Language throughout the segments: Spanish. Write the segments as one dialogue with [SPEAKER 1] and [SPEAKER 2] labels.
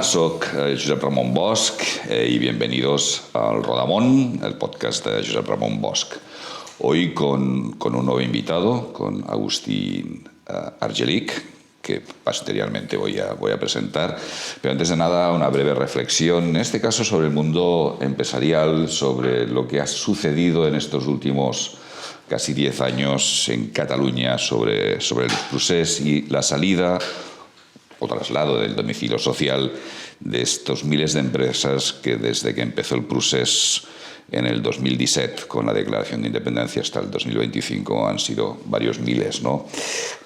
[SPEAKER 1] soc Josep Ramon Bosch y bienvenidos al Rodamón, el podcast de Josep Ramon Bosch. Hoy con un nuevo invitado, con Agustín Argelich, que posteriormente voy a presentar. Pero antes de nada, una breve reflexión, en este caso sobre el mundo empresarial, sobre lo que ha sucedido en estos últimos casi 10 años en Cataluña, sobre el procés y la salida o traslado del domicilio social de estos miles de empresas que desde que empezó el procés en el 2017 con la declaración de independencia hasta el 2025 han sido varios miles, ¿no?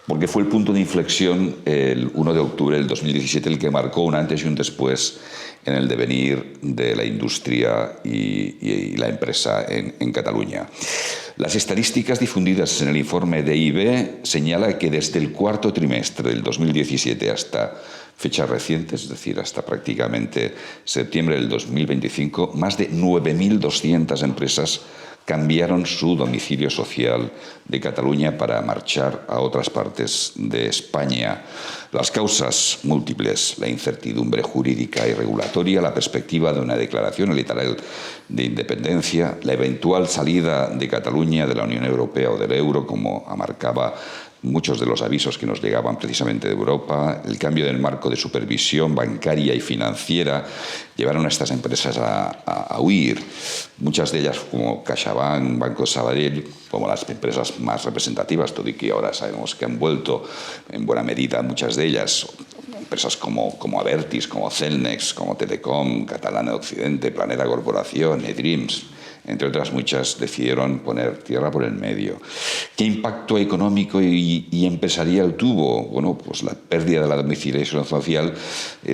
[SPEAKER 1] Porque fue el punto de inflexión el 1 de octubre del 2017 el que marcó un antes y un después en el devenir de la industria y la empresa en Cataluña. Las estadísticas difundidas en el informe de IBE señalan que desde el cuarto trimestre del 2017 hasta fechas recientes, es decir, hasta prácticamente septiembre del 2025, más de 9.200 empresas cambiaron su domicilio social de Cataluña para marchar a otras partes de España. Las causas múltiples, la incertidumbre jurídica y regulatoria, la perspectiva de una declaración literal de independencia, la eventual salida de Cataluña de la Unión Europea o del euro, como marcaba muchos de los avisos que nos llegaban precisamente de Europa, el cambio del marco de supervisión bancaria y financiera, llevaron a estas empresas a huir. Muchas de ellas, como CaixaBank, Banco Sabadell, como las empresas más representativas, todo y que ahora sabemos que han vuelto en buena medida muchas de ellas, empresas como Abertis, como Celnex, como Telecom, Catalana Occidente, Planera Corporación, eDreams, entre otras muchas, decidieron poner tierra por el medio. ¿Qué impacto económico y empresarial tuvo? Bueno, pues la pérdida de la domiciliación social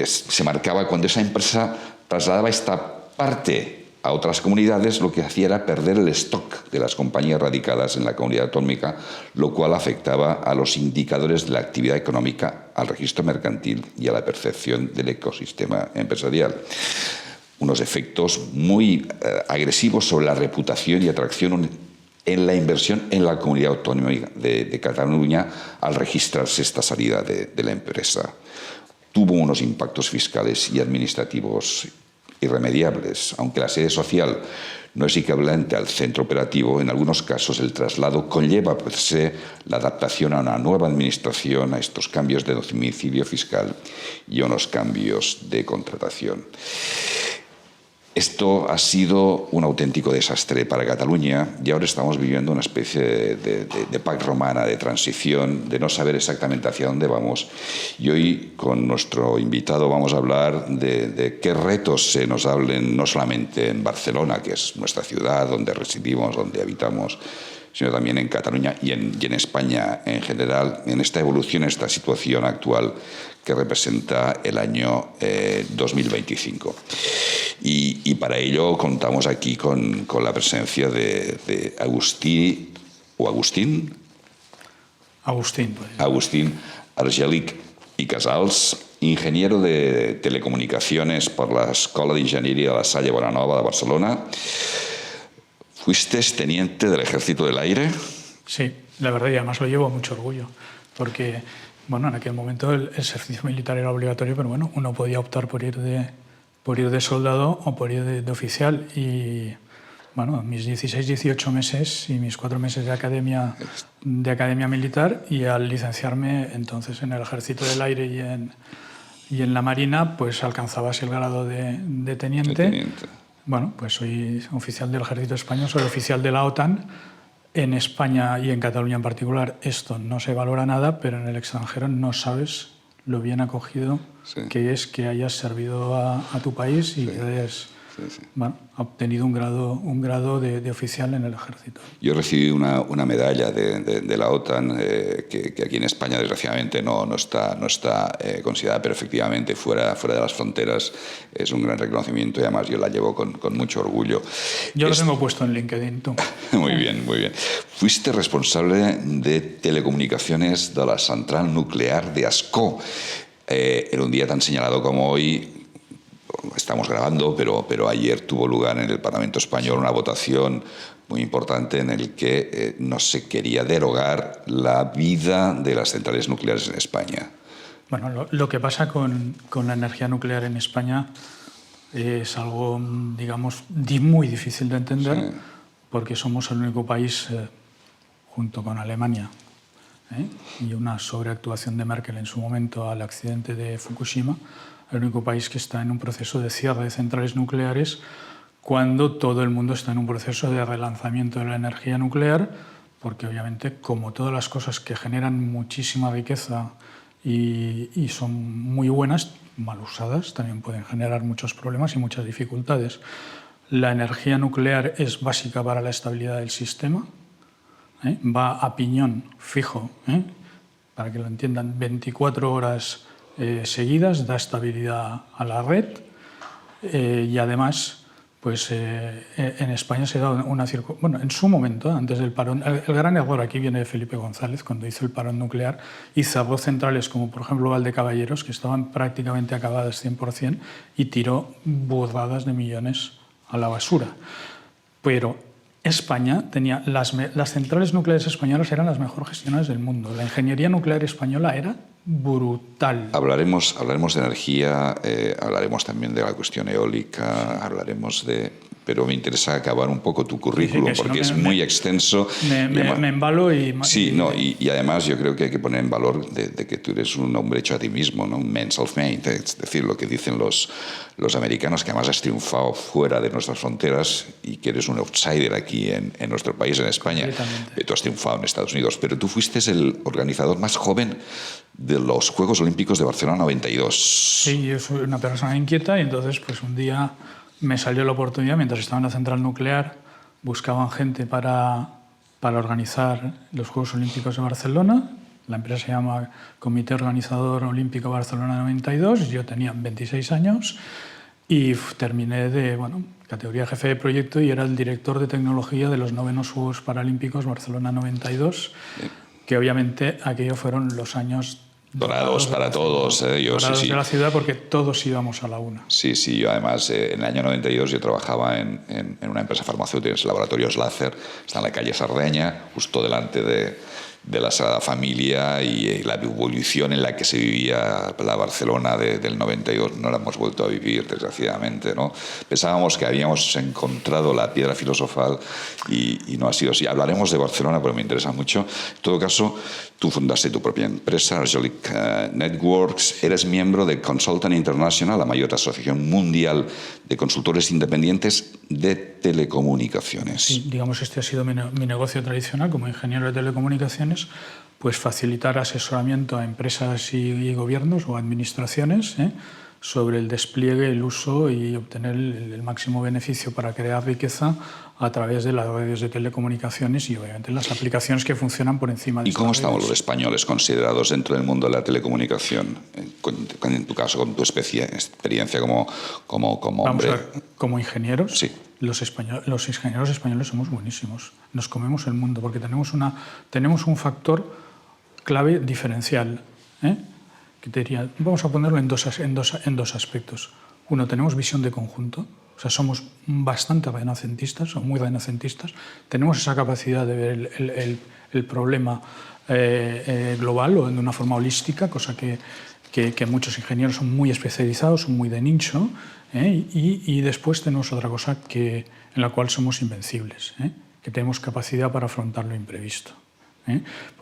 [SPEAKER 1] se marcaba cuando esa empresa trasladaba esta parte a otras comunidades, lo que hacía era perder el stock de las compañías radicadas en la comunidad autonómica, lo cual afectaba a los indicadores de la actividad económica, al registro mercantil y a la percepción del ecosistema empresarial. Unos efectos muy agresivos sobre la reputación y atracción en la inversión en la comunidad autónoma de Cataluña al registrarse esta salida de la empresa. Tuvo unos impactos fiscales y administrativos irremediables. Aunque la sede social no es equivalente al centro operativo, en algunos casos el traslado conlleva per se la adaptación a una nueva administración, a estos cambios de domicilio fiscal y a unos cambios de contratación. Esto ha sido un auténtico desastre para Cataluña y ahora estamos viviendo una especie de Pax Romana, de transición, de no saber exactamente hacia dónde vamos. Y hoy con nuestro invitado vamos a hablar de qué retos se nos hablen, no solamente en Barcelona, que es nuestra ciudad, donde residimos, donde habitamos, sino también en Cataluña y en España en general, en esta evolución, en esta situación actual que representa el año 2025. Y para ello contamos aquí con la presencia de Agustín Argelich y Casals, ingeniero de telecomunicaciones por la Escuela de Ingeniería de la Salle Bonanova de Barcelona. ¿Fuiste teniente del Ejército del Aire?
[SPEAKER 2] Sí, la verdad, y además lo llevo mucho orgullo, porque bueno, en aquel momento el servicio militar era obligatorio, pero bueno, uno podía optar por ir de soldado o por ir de oficial. Y bueno, mis 16, 18 meses y mis 4 meses de academia militar, y al licenciarme entonces en el Ejército del Aire y en la Marina, pues alcanzaba así el grado de teniente. Bueno, pues soy oficial del Ejército Español, soy oficial de la OTAN. En España y en Cataluña en particular esto no se valora nada, pero en el extranjero no sabes lo bien acogido que es que hayas servido a tu país y que hayas bueno, obtenido un grado de oficial en el ejército.
[SPEAKER 1] Yo recibí una medalla de la OTAN que aquí en España desgraciadamente no está considerada, pero efectivamente fuera de las fronteras es un gran reconocimiento y además yo la llevo con mucho orgullo.
[SPEAKER 2] Yo lo tengo puesto en LinkedIn, tú.
[SPEAKER 1] Muy bien, muy bien. Fuiste responsable de telecomunicaciones de la central nuclear de Ascó. En un día tan señalado como hoy, estamos grabando, pero ayer tuvo lugar en el Parlamento Español una votación muy importante en el que no se quería derogar la vida de las centrales nucleares en España.
[SPEAKER 2] Bueno, lo que pasa con la energía nuclear en España es algo, digamos, muy difícil de entender,
[SPEAKER 1] Sí.
[SPEAKER 2] porque somos el único país, junto con Alemania, y una sobreactuación de Merkel en su momento al accidente de Fukushima, el único país que está en un proceso de cierre de centrales nucleares, cuando todo el mundo está en un proceso de relanzamiento de la energía nuclear, porque obviamente, como todas las cosas que generan muchísima riqueza y son muy buenas, mal usadas, también pueden generar muchos problemas y muchas dificultades. La energía nuclear es básica para la estabilidad del sistema, va a piñón fijo, para que lo entiendan, 24 horas seguidas, da estabilidad a la red, y además, pues en España se da una circunstancia. Bueno, en su momento, antes del parón, el gran error aquí viene de Felipe González, cuando hizo el parón nuclear y cerró centrales como por ejemplo Valdecaballeros, que estaban prácticamente acabadas 100%, y tiró burradas de millones a la basura. Pero España tenía las centrales nucleares españolas eran las mejor gestionadas del mundo. La ingeniería nuclear española era brutal.
[SPEAKER 1] Hablaremos de energía, hablaremos también de la cuestión eólica, hablaremos de... Pero me interesa acabar un poco tu currículum,
[SPEAKER 2] sí,
[SPEAKER 1] porque es muy extenso.
[SPEAKER 2] Me embalo y...
[SPEAKER 1] Sí, y además yo creo que hay que poner en valor de que tú eres un hombre hecho a ti mismo, ¿no? Un man self-made, es decir, lo que dicen los americanos, que además has triunfado fuera de nuestras fronteras y que eres un outsider aquí en nuestro país, en España. Tú has triunfado en Estados Unidos, pero tú fuiste el organizador más joven de los Juegos Olímpicos de Barcelona 92.
[SPEAKER 2] Sí, yo soy una persona inquieta y entonces pues un día me salió la oportunidad, mientras estaba en la central nuclear, buscaban gente para organizar los Juegos Olímpicos de Barcelona. La empresa se llama Comité Organizador Olímpico Barcelona 92. Yo tenía 26 años y terminé de categoría jefe de proyecto y era el director de tecnología de los 9º Juegos Paralímpicos Barcelona 92, que obviamente aquellos fueron los años
[SPEAKER 1] dorados para todos.
[SPEAKER 2] Dorados de la ciudad, porque todos íbamos a la una.
[SPEAKER 1] Sí, yo además en el año 92 yo trabajaba en una empresa farmacéutica, en Laboratorios Láser, está en la calle Sardeña, justo delante de la Sagrada Familia, y la evolución en la que se vivía la Barcelona del 92 no la hemos vuelto a vivir, desgraciadamente, ¿no? Pensábamos que habíamos encontrado la piedra filosofal y no ha sido así. Hablaremos de Barcelona, pero me interesa mucho. En todo caso, tú fundaste tu propia empresa, Argelic Networks, eres miembro de Consultant International, la mayor asociación mundial de consultores independientes de telecomunicaciones.
[SPEAKER 2] Sí, digamos, este ha sido mi negocio tradicional como ingeniero de telecomunicaciones, pues facilitar asesoramiento a empresas y gobiernos o administraciones sobre el despliegue, el uso y obtener el máximo beneficio para crear riqueza a través de las redes de telecomunicaciones y obviamente las aplicaciones que funcionan por encima de
[SPEAKER 1] ¿Y cómo estamos
[SPEAKER 2] redes.
[SPEAKER 1] los españoles considerados dentro del mundo de la telecomunicación? En tu caso, con tu experiencia como hombre.
[SPEAKER 2] Vamos a ver, como ingenieros,
[SPEAKER 1] Sí.
[SPEAKER 2] los ingenieros españoles somos buenísimos. Nos comemos el mundo porque tenemos un factor clave diferencial. Que te diría, vamos a ponerlo en dos aspectos. Uno, tenemos visión de conjunto. O sea, somos bastante renacentistas o muy renacentistas. Tenemos esa capacidad de ver el problema global o de una forma holística, cosa que muchos ingenieros son muy especializados, son muy de nicho, y después tenemos otra cosa en la cual somos invencibles, que tenemos capacidad para afrontar lo imprevisto.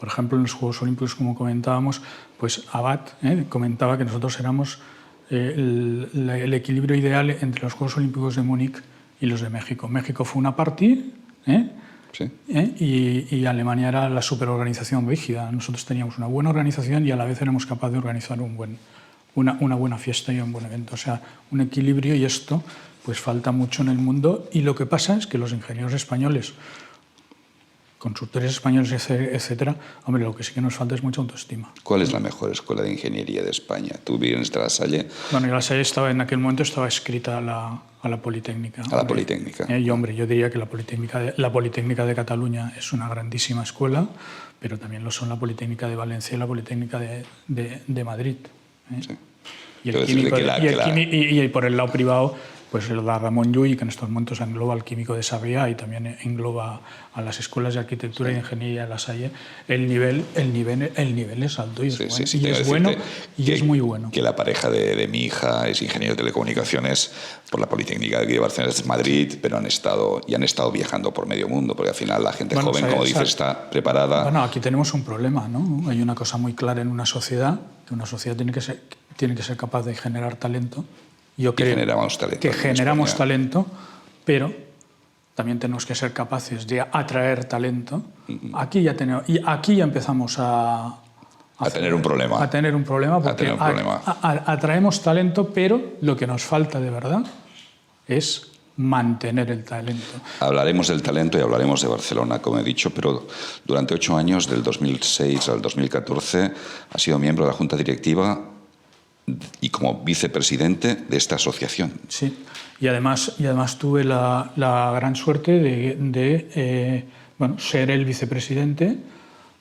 [SPEAKER 2] Por ejemplo, en los Juegos Olímpicos, como comentábamos, pues Abad comentaba que nosotros éramos el equilibrio ideal entre los Juegos Olímpicos de Múnich y los de México. México fue una party,
[SPEAKER 1] Sí.
[SPEAKER 2] y Alemania era la superorganización rígida. Nosotros teníamos una buena organización y a la vez éramos capaces de organizar una buena fiesta y un buen evento. O sea, un equilibrio, y esto pues falta mucho en el mundo. Y lo que pasa es que los ingenieros españoles, consultores españoles, etcétera, hombre, lo que sí que nos falta es mucha autoestima.
[SPEAKER 1] ¿Cuál es la mejor escuela de ingeniería de España? ¿Tú vienes de La Salle?
[SPEAKER 2] Bueno, La Salle en aquel momento estaba escrita a la Politécnica.
[SPEAKER 1] A la Politécnica.
[SPEAKER 2] Yo diría que la Politécnica de Cataluña es una grandísima escuela, pero también lo son la Politécnica de Valencia y la Politécnica de Madrid.
[SPEAKER 1] Sí.
[SPEAKER 2] Y por el lado privado, pues la Ramón Llull, que en estos momentos engloba al Químico de Sarriá y también engloba a las escuelas de arquitectura y ingeniería de La Salle, el nivel es alto y es bueno,
[SPEAKER 1] sí,
[SPEAKER 2] y es bueno y es muy bueno.
[SPEAKER 1] Que la pareja de mi hija es ingeniero de telecomunicaciones por la Politécnica de aquí de Barcelona, es Madrid, pero han estado viajando por medio mundo, porque al final la gente joven, como dices, está preparada.
[SPEAKER 2] Bueno, aquí tenemos un problema, ¿no? Hay una cosa muy clara en una sociedad, que una sociedad tiene que ser capaz de generar talento. Yo creo que generamos talento, pero también tenemos que ser capaces de atraer talento. Aquí ya empezamos a
[SPEAKER 1] tener un problema.
[SPEAKER 2] A tener un problema porque atraemos talento, pero lo que nos falta de verdad es mantener el talento.
[SPEAKER 1] Hablaremos del talento y hablaremos de Barcelona, como he dicho, pero durante 8 años, del 2006 al 2014, ha sido miembro de la Junta Directiva y como vicepresidente de esta asociación.
[SPEAKER 2] Sí, y además tuve la gran suerte de ser el vicepresidente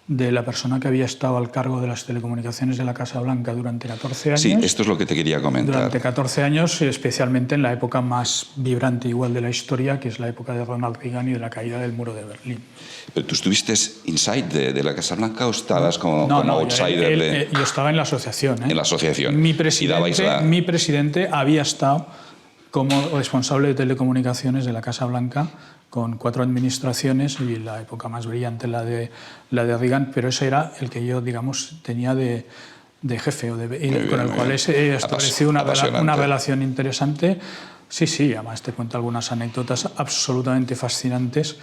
[SPEAKER 2] de la persona que había estado al cargo de las telecomunicaciones de la Casa Blanca durante 14 años.
[SPEAKER 1] Sí, esto es lo que te quería comentar.
[SPEAKER 2] Durante 14 años, especialmente en la época más vibrante igual de la historia, que es la época de Ronald Reagan y de la caída del muro de Berlín.
[SPEAKER 1] ¿Pero tú estuviste inside de la Casa Blanca o estabas como outsider?
[SPEAKER 2] Yo estaba en la asociación.
[SPEAKER 1] En la asociación.
[SPEAKER 2] Mi presidente había estado como responsable de telecomunicaciones de la Casa Blanca con 4 administraciones y la época más brillante la de Reagan, pero ese era el que yo, digamos, tenía de jefe con el cual he establecido una relación interesante. Sí, además te cuento algunas anécdotas absolutamente fascinantes,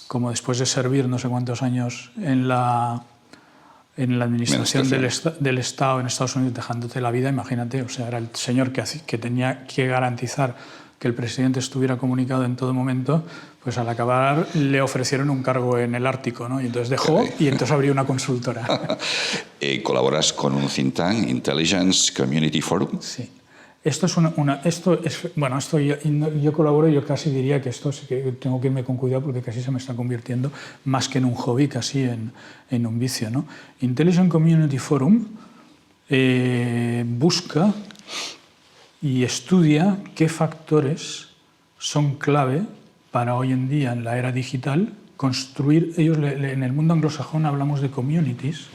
[SPEAKER 2] como después de servir no sé cuántos años en la administración del Estado en Estados Unidos, dejándote la vida, imagínate, o sea, era el señor que tenía que garantizar que el presidente estuviera comunicado en todo momento, pues al acabar le ofrecieron un cargo en el Ártico, ¿no? Y entonces dejó y entonces abrió una consultora.
[SPEAKER 1] ¿Colaboras con un think tank, Intelligence Community Forum?
[SPEAKER 2] Sí. Yo colaboro, yo casi diría que esto sí que tengo que irme con cuidado porque casi se me está convirtiendo más que en un hobby, casi en un vicio, ¿no? Intelligence Community Forum busca y estudia qué factores son clave para hoy en día, en la era digital, construir. En el mundo anglosajón hablamos de communities,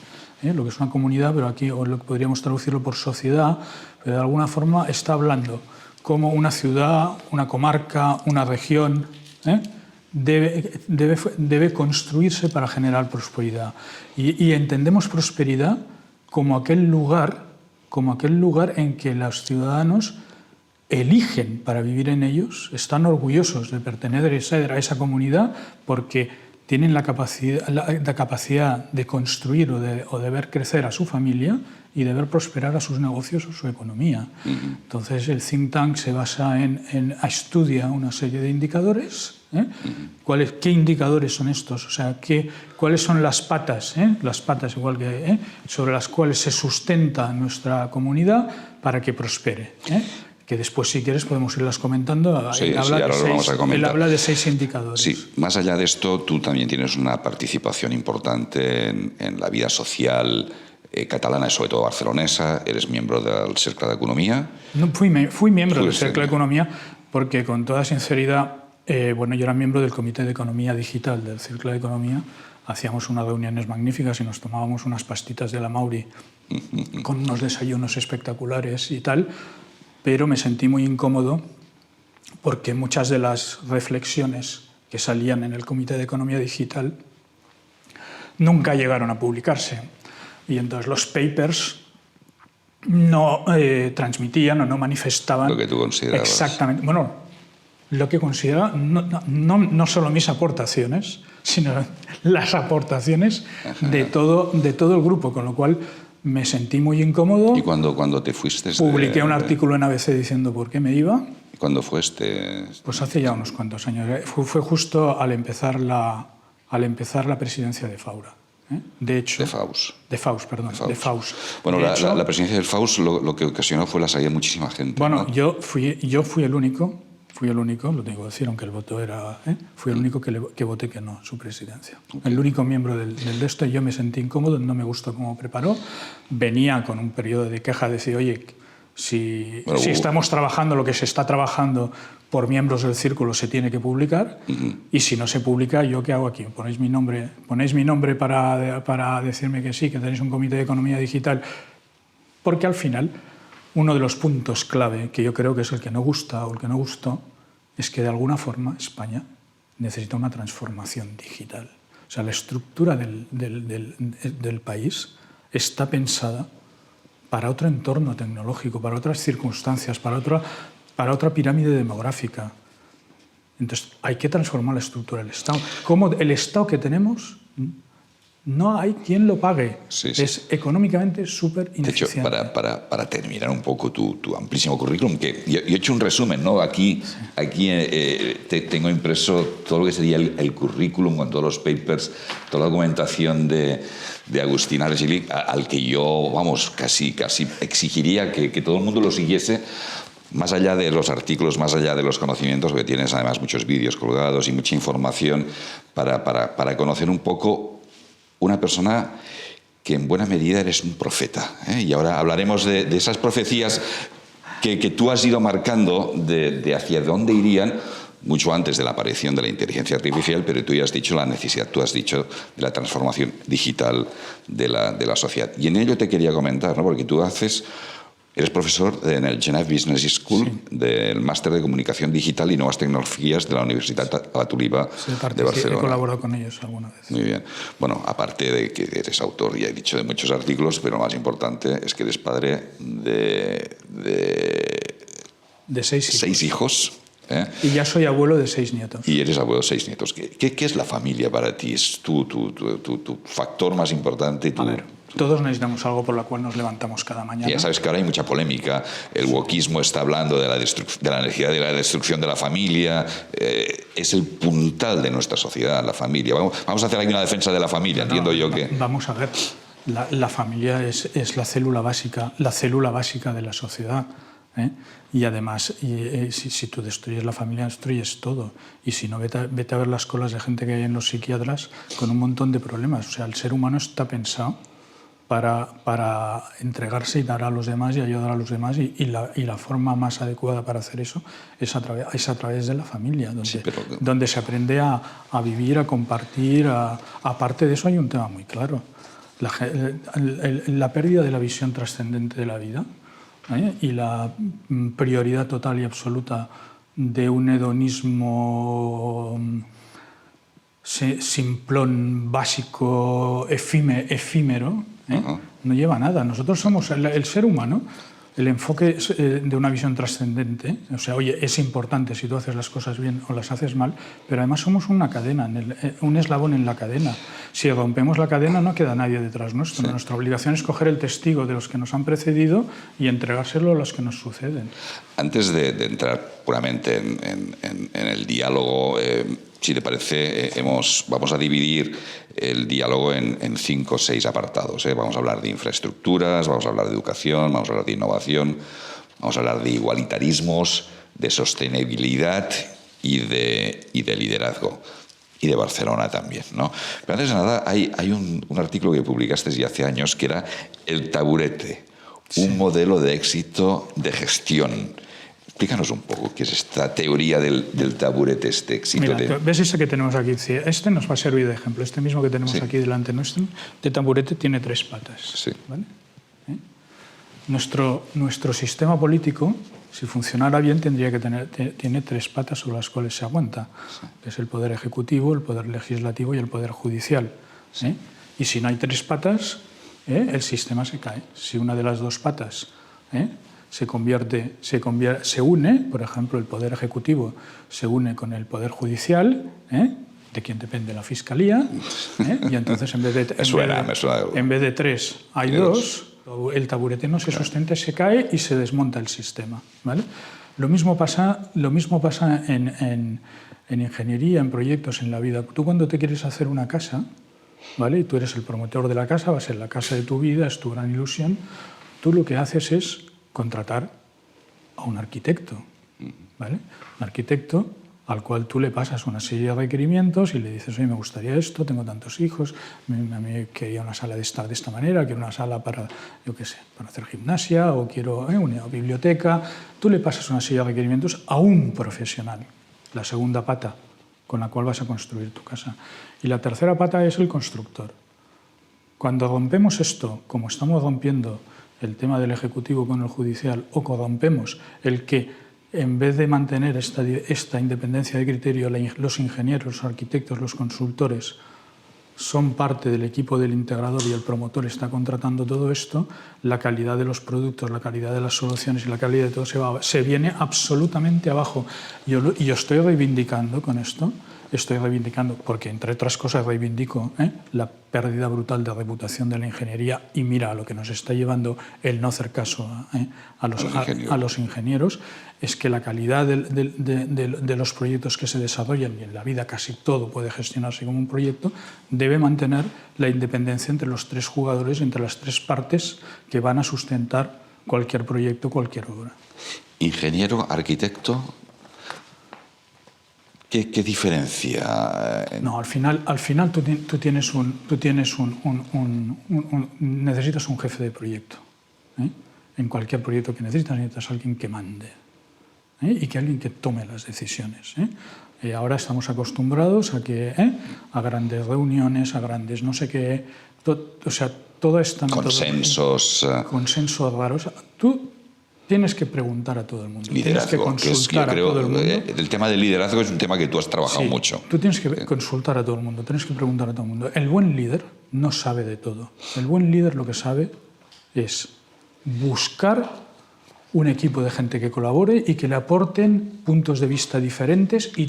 [SPEAKER 2] lo que es una comunidad, pero aquí podríamos traducirlo por sociedad, pero de alguna forma está hablando como una ciudad, una comarca, una región debe construirse para generar prosperidad. Y entendemos prosperidad como aquel lugar en que los ciudadanos eligen para vivir en ellos, están orgullosos de pertenecer a esa comunidad porque tienen la capacidad de construir o de ver crecer a su familia y de ver prosperar a sus negocios o su economía. Entonces el think tank se basa estudia una serie de indicadores. ¿Qué indicadores son estos? O sea, ¿cuáles son las patas? Las patas igual que sobre las cuales se sustenta nuestra comunidad para que prospere. Que después, si quieres, podemos irlas comentando.
[SPEAKER 1] Sí, él
[SPEAKER 2] habla de 6 indicadores.
[SPEAKER 1] Sí, más allá de esto, tú también tienes una participación importante en la vida social catalana y sobre todo barcelonesa. Eres miembro del Cercle d'Economia.
[SPEAKER 2] No, fui miembro del Cercle d'Economia porque, con toda sinceridad, yo era miembro del Comité de Economía Digital del Cercle d'Economia. Hacíamos unas reuniones magníficas y nos tomábamos unas pastitas de la Mauri con unos desayunos espectaculares y tal. Pero me sentí muy incómodo porque muchas de las reflexiones que salían en el Comité de Economía Digital nunca llegaron a publicarse. Y entonces los papers no transmitían o no manifestaban
[SPEAKER 1] lo que tú considerabas.
[SPEAKER 2] Exactamente. Bueno, lo que consideraba no solo mis aportaciones, sino las aportaciones de todo el grupo, con lo cual me sentí muy incómodo.
[SPEAKER 1] ¿Y cuando te fuiste?
[SPEAKER 2] Publiqué un artículo en ABC diciendo por qué me iba.
[SPEAKER 1] ¿Y cuándo fuiste?
[SPEAKER 2] Pues hace ya unos cuantos años. Fue justo al empezar la presidencia de Faura. De hecho, de Faus.
[SPEAKER 1] Bueno, la presidencia del Faus lo que ocasionó fue la salida de muchísima gente.
[SPEAKER 2] Bueno,
[SPEAKER 1] ¿no?
[SPEAKER 2] yo fui el único, lo tengo que decir, aunque el voto era... Fui el único que voté que no, su presidencia. Okay. El único miembro del de esto, yo me sentí incómodo, no me gustó cómo preparó. Venía con un periodo de queja, de decir, oye, si estamos trabajando lo que se está trabajando por miembros del círculo se tiene que publicar, y si no se publica, ¿yo qué hago aquí? ¿Ponéis mi nombre para decirme que sí, que tenéis un comité de economía digital? Porque al final, uno de los puntos clave, que yo creo que es el que no gusta o el que no gustó, es que de alguna forma España necesita una transformación digital. O sea, la estructura del país está pensada para otro entorno tecnológico, para otras circunstancias, para otra pirámide demográfica. Entonces, hay que transformar la estructura del Estado. Como el Estado que tenemos, no hay quien lo pague.
[SPEAKER 1] Sí, sí.
[SPEAKER 2] Es económicamente súper ineficiente.
[SPEAKER 1] De hecho, para terminar un poco tu amplísimo currículum, que yo he hecho un resumen, ¿no? Aquí tengo impreso todo lo que sería el currículum con todos los papers, toda la documentación de Agustín Argili, al que yo, vamos, casi exigiría que todo el mundo lo siguiese, más allá de los artículos, más allá de los conocimientos, porque tienes además muchos vídeos colgados y mucha información para conocer un poco una persona que en buena medida eres un profeta, ¿eh? Y ahora hablaremos de esas profecías que tú has ido marcando de hacia dónde irían mucho antes de la aparición de la inteligencia artificial, pero tú ya has dicho la necesidad, tú has dicho de la transformación digital de la sociedad. Y en ello te quería comentar, ¿no? Porque tú eres profesor en el Genève Business School, sí, del Máster de Comunicación Digital y Nuevas Tecnologías de la Universitat Abatoliva de Barcelona.
[SPEAKER 2] He colaborado con ellos alguna vez.
[SPEAKER 1] Muy bien. Bueno, aparte de que eres autor, ya he dicho, de muchos artículos, pero lo más importante es que eres padre de 6 hijos. ¿Eh?
[SPEAKER 2] Y ya soy abuelo de 6 nietos.
[SPEAKER 1] Y eres abuelo de 6 nietos. ¿Qué es la familia para ti? ¿Es tu factor más importante?
[SPEAKER 2] A ver, todos necesitamos algo por lo cual nos levantamos cada mañana.
[SPEAKER 1] Y ya sabes que ahora hay mucha polémica. El wokismo está hablando de la necesidad de la destrucción de la familia. Es el puntal de nuestra sociedad, la familia. Vamos a hacer aquí una defensa de la familia, entiendo yo que...
[SPEAKER 2] Vamos a ver. La familia es la célula básica de la sociedad. ¿Eh? Y además, si tú destruyes la familia, destruyes todo. Y si no, vete a ver las colas de gente que hay en los psiquiatras con un montón de problemas. O sea, el ser humano está pensado para entregarse y dar a los demás y ayudar a los demás, y la forma más adecuada para hacer eso es a través de la familia, donde se aprende a vivir, a compartir. Aparte de eso hay un tema muy claro, la pérdida de la visión trascendente de la vida, ¿eh? Y la prioridad total y absoluta de un hedonismo simplón, básico, efímero, ¿eh? No lleva a nada. Nosotros somos el ser humano. El enfoque de una visión trascendente, o sea, oye, es importante si tú haces las cosas bien o las haces mal, pero además somos una cadena, un eslabón en la cadena. Si rompemos la cadena no queda nadie detrás nuestro. Sí. Nuestra obligación es coger el testigo de los que nos han precedido y entregárselo a los que nos suceden.
[SPEAKER 1] Antes de entrar puramente en el diálogo, si te parece, vamos a dividir el diálogo en 5 o 6 apartados. Vamos a hablar de infraestructuras, vamos a hablar de educación, vamos a hablar de innovación, vamos a hablar de igualitarismos, de sostenibilidad y de liderazgo. Y de Barcelona también, ¿no? Pero antes de nada, hay un artículo que publicaste ya hace años que era El taburete, un modelo de éxito de gestión. Explícanos un poco qué es esta teoría del taburete, este éxito.
[SPEAKER 2] Mira, ¿ves ese que tenemos aquí? Este nos va a servir de ejemplo. Este mismo que tenemos aquí delante nuestro, de taburete, tiene 3 patas.
[SPEAKER 1] Sí.
[SPEAKER 2] ¿Vale? Nuestro sistema político, si funcionara bien, tiene 3 patas sobre las cuales se aguanta. Sí. Que es el poder ejecutivo, el poder legislativo y el poder judicial. Sí. Y si no hay 3 patas, el sistema se cae. Si una de las 2 patas se une, por ejemplo, el Poder Ejecutivo se une con el Poder Judicial, de quien depende la Fiscalía, y entonces en vez de 3 hay 2, el taburete no se sustenta, se cae y se desmonta el sistema, ¿vale? Lo mismo pasa en ingeniería, en proyectos, en la vida. Tú cuando te quieres hacer una casa, ¿vale? Y tú eres el promotor de la casa, va a ser la casa de tu vida, es tu gran ilusión, tú lo que haces es contratar a un arquitecto, ¿vale? Un arquitecto al cual tú le pasas una serie de requerimientos y le dices, oye, me gustaría esto, tengo tantos hijos, a mí quería una sala de estar de esta manera, quiero una sala para, yo qué sé, para hacer gimnasia o quiero una biblioteca. Tú le pasas una serie de requerimientos a un profesional, la segunda pata con la cual vas a construir tu casa. Y la tercera pata es el constructor. Cuando rompemos esto, como estamos rompiendo el tema del Ejecutivo con el Judicial, o corrompemos el que, en vez de mantener esta independencia de criterio, los ingenieros, los arquitectos, los consultores son parte del equipo del integrador y el promotor está contratando todo esto, la calidad de los productos, la calidad de las soluciones y la calidad de todo se viene absolutamente abajo. Y yo estoy reivindicando con esto, porque entre otras cosas reivindico la pérdida brutal de reputación de la ingeniería, y mira a lo que nos está llevando el no hacer caso a los ingenieros, es que la calidad de los proyectos que se desarrollan, y en la vida casi todo puede gestionarse como un proyecto, debe mantener la independencia entre los tres jugadores, entre las tres partes que van a sustentar cualquier proyecto, cualquier obra.
[SPEAKER 1] Ingeniero, arquitecto, ¿qué diferencia?
[SPEAKER 2] No, al final tú necesitas un jefe de proyecto. En cualquier proyecto que necesitas alguien que mande. Y que alguien que tome las decisiones. Ahora estamos acostumbrados a grandes reuniones, a grandes no sé qué, toda esta
[SPEAKER 1] consensos
[SPEAKER 2] raros. Tú tienes que preguntar a todo el mundo.
[SPEAKER 1] Liderazgo,
[SPEAKER 2] tienes que consultar a todo el mundo.
[SPEAKER 1] El tema del liderazgo es un tema que tú has trabajado mucho.
[SPEAKER 2] Tú tienes que consultar a todo el mundo, tienes que preguntar a todo el mundo. El buen líder no sabe de todo. El buen líder lo que sabe es buscar un equipo de gente que colabore y que le aporten puntos de vista diferentes, y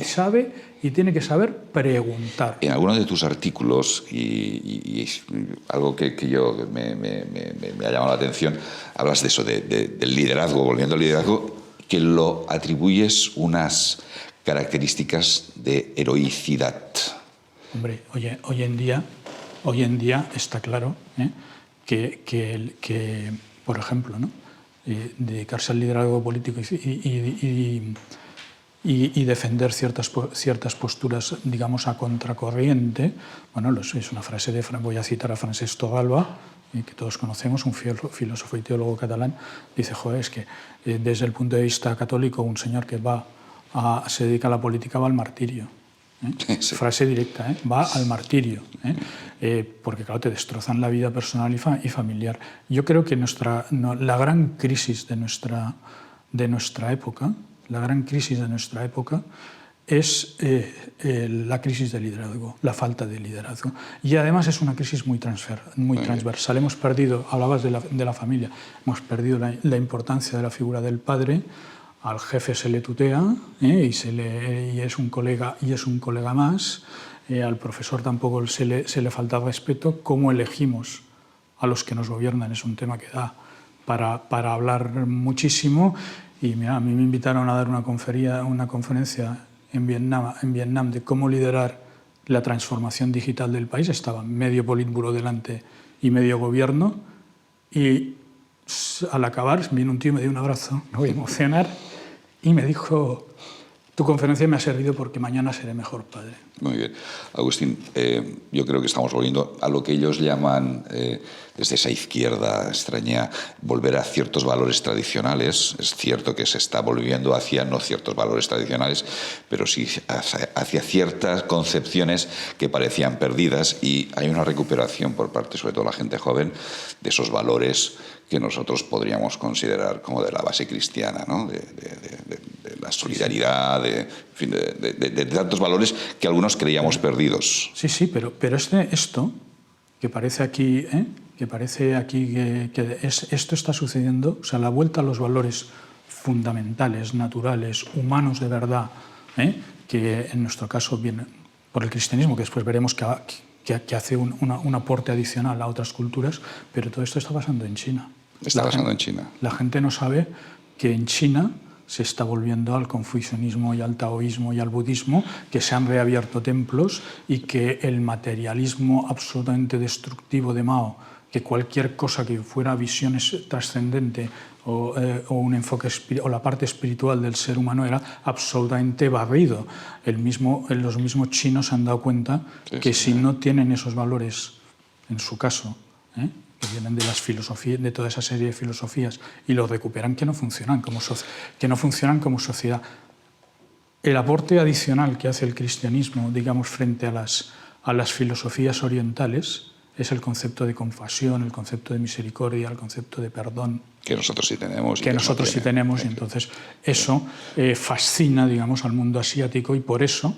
[SPEAKER 2] tiene que saber preguntar.
[SPEAKER 1] En algunos de tus artículos, y es algo que yo me ha llamado la atención, hablas de eso, del liderazgo, volviendo al liderazgo, que lo atribuyes unas características de heroicidad.
[SPEAKER 2] Hombre, hoy en día está claro que por ejemplo, ¿no? Dedicarse al liderazgo político y defender ciertas posturas, digamos, a contracorriente. Bueno, es una frase voy a citar a Francesc Torralba, que todos conocemos, un filósofo y teólogo catalán. Dice, es que desde el punto de vista católico, un señor que se dedica a la política va al martirio. Sí. Frase directa, va al martirio, porque claro, te destrozan la vida personal y familiar. Yo creo que la gran crisis de nuestra época, es la crisis de liderazgo, la falta de liderazgo. Y además es una crisis muy transversal. Hemos perdido, hablabas de la familia, hemos perdido la importancia de la figura del padre. Al jefe se le tutea y es un colega más. Al profesor tampoco se le falta respeto. ¿Cómo elegimos a los que nos gobiernan? Es un tema que da para hablar muchísimo. Y mira, a mí me invitaron a dar una conferencia en Vietnam de cómo liderar la transformación digital del país. Estaba medio politburo delante y medio gobierno. Y al acabar vino un tío, me dio un abrazo, me voy a emocionar, y me dijo, tu conferencia me ha servido porque mañana seré mejor padre.
[SPEAKER 1] Muy bien. Agustín, yo creo que estamos volviendo a lo que ellos llaman, desde esa izquierda extraña, volver a ciertos valores tradicionales. Es cierto que se está volviendo hacia no ciertos valores tradicionales, pero sí hacia ciertas concepciones que parecían perdidas, y hay una recuperación por parte, sobre todo, de la gente joven, de esos valores que nosotros podríamos considerar como de la base cristiana, ¿no? de la solidaridad, de tantos valores que algunos creíamos perdidos.
[SPEAKER 2] Sí, pero esto que parece aquí, esto está sucediendo, o sea, la vuelta a los valores fundamentales, naturales, humanos de verdad, que en nuestro caso viene por el cristianismo, que después veremos que hace un aporte adicional a otras culturas, pero todo esto está pasando en China.
[SPEAKER 1] Está pasando en China.
[SPEAKER 2] La gente no sabe que en China se está volviendo al confucianismo y al taoísmo y al budismo, que se han reabierto templos, y que el materialismo absolutamente destructivo de Mao que cualquier cosa que fuera visión trascendente o un enfoque o la parte espiritual del ser humano era absolutamente barrido. Los mismos chinos se han dado cuenta que si no tienen esos valores, en su caso, que vienen de las filosofías, de toda esa serie de filosofías, y los recuperan, que no funcionan como sociedad. El aporte adicional que hace el cristianismo, digamos, frente a las filosofías orientales es el concepto de compasión, el concepto de misericordia, el concepto de perdón.
[SPEAKER 1] Que nosotros sí tenemos.
[SPEAKER 2] Y entonces eso fascina, digamos, al mundo asiático, y por eso,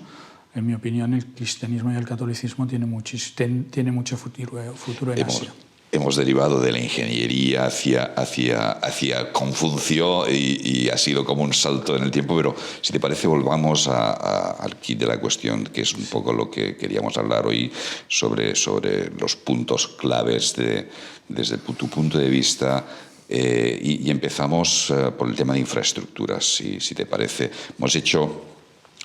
[SPEAKER 2] en mi opinión, el cristianismo y el catolicismo tiene mucho futuro en Asia.
[SPEAKER 1] Hemos derivado de la ingeniería hacia Confucio y ha sido como un salto en el tiempo, pero si te parece volvamos al kit de la cuestión, que es un poco lo que queríamos hablar hoy sobre los puntos claves desde tu punto de vista, y empezamos por el tema de infraestructuras, si te parece. Hemos hecho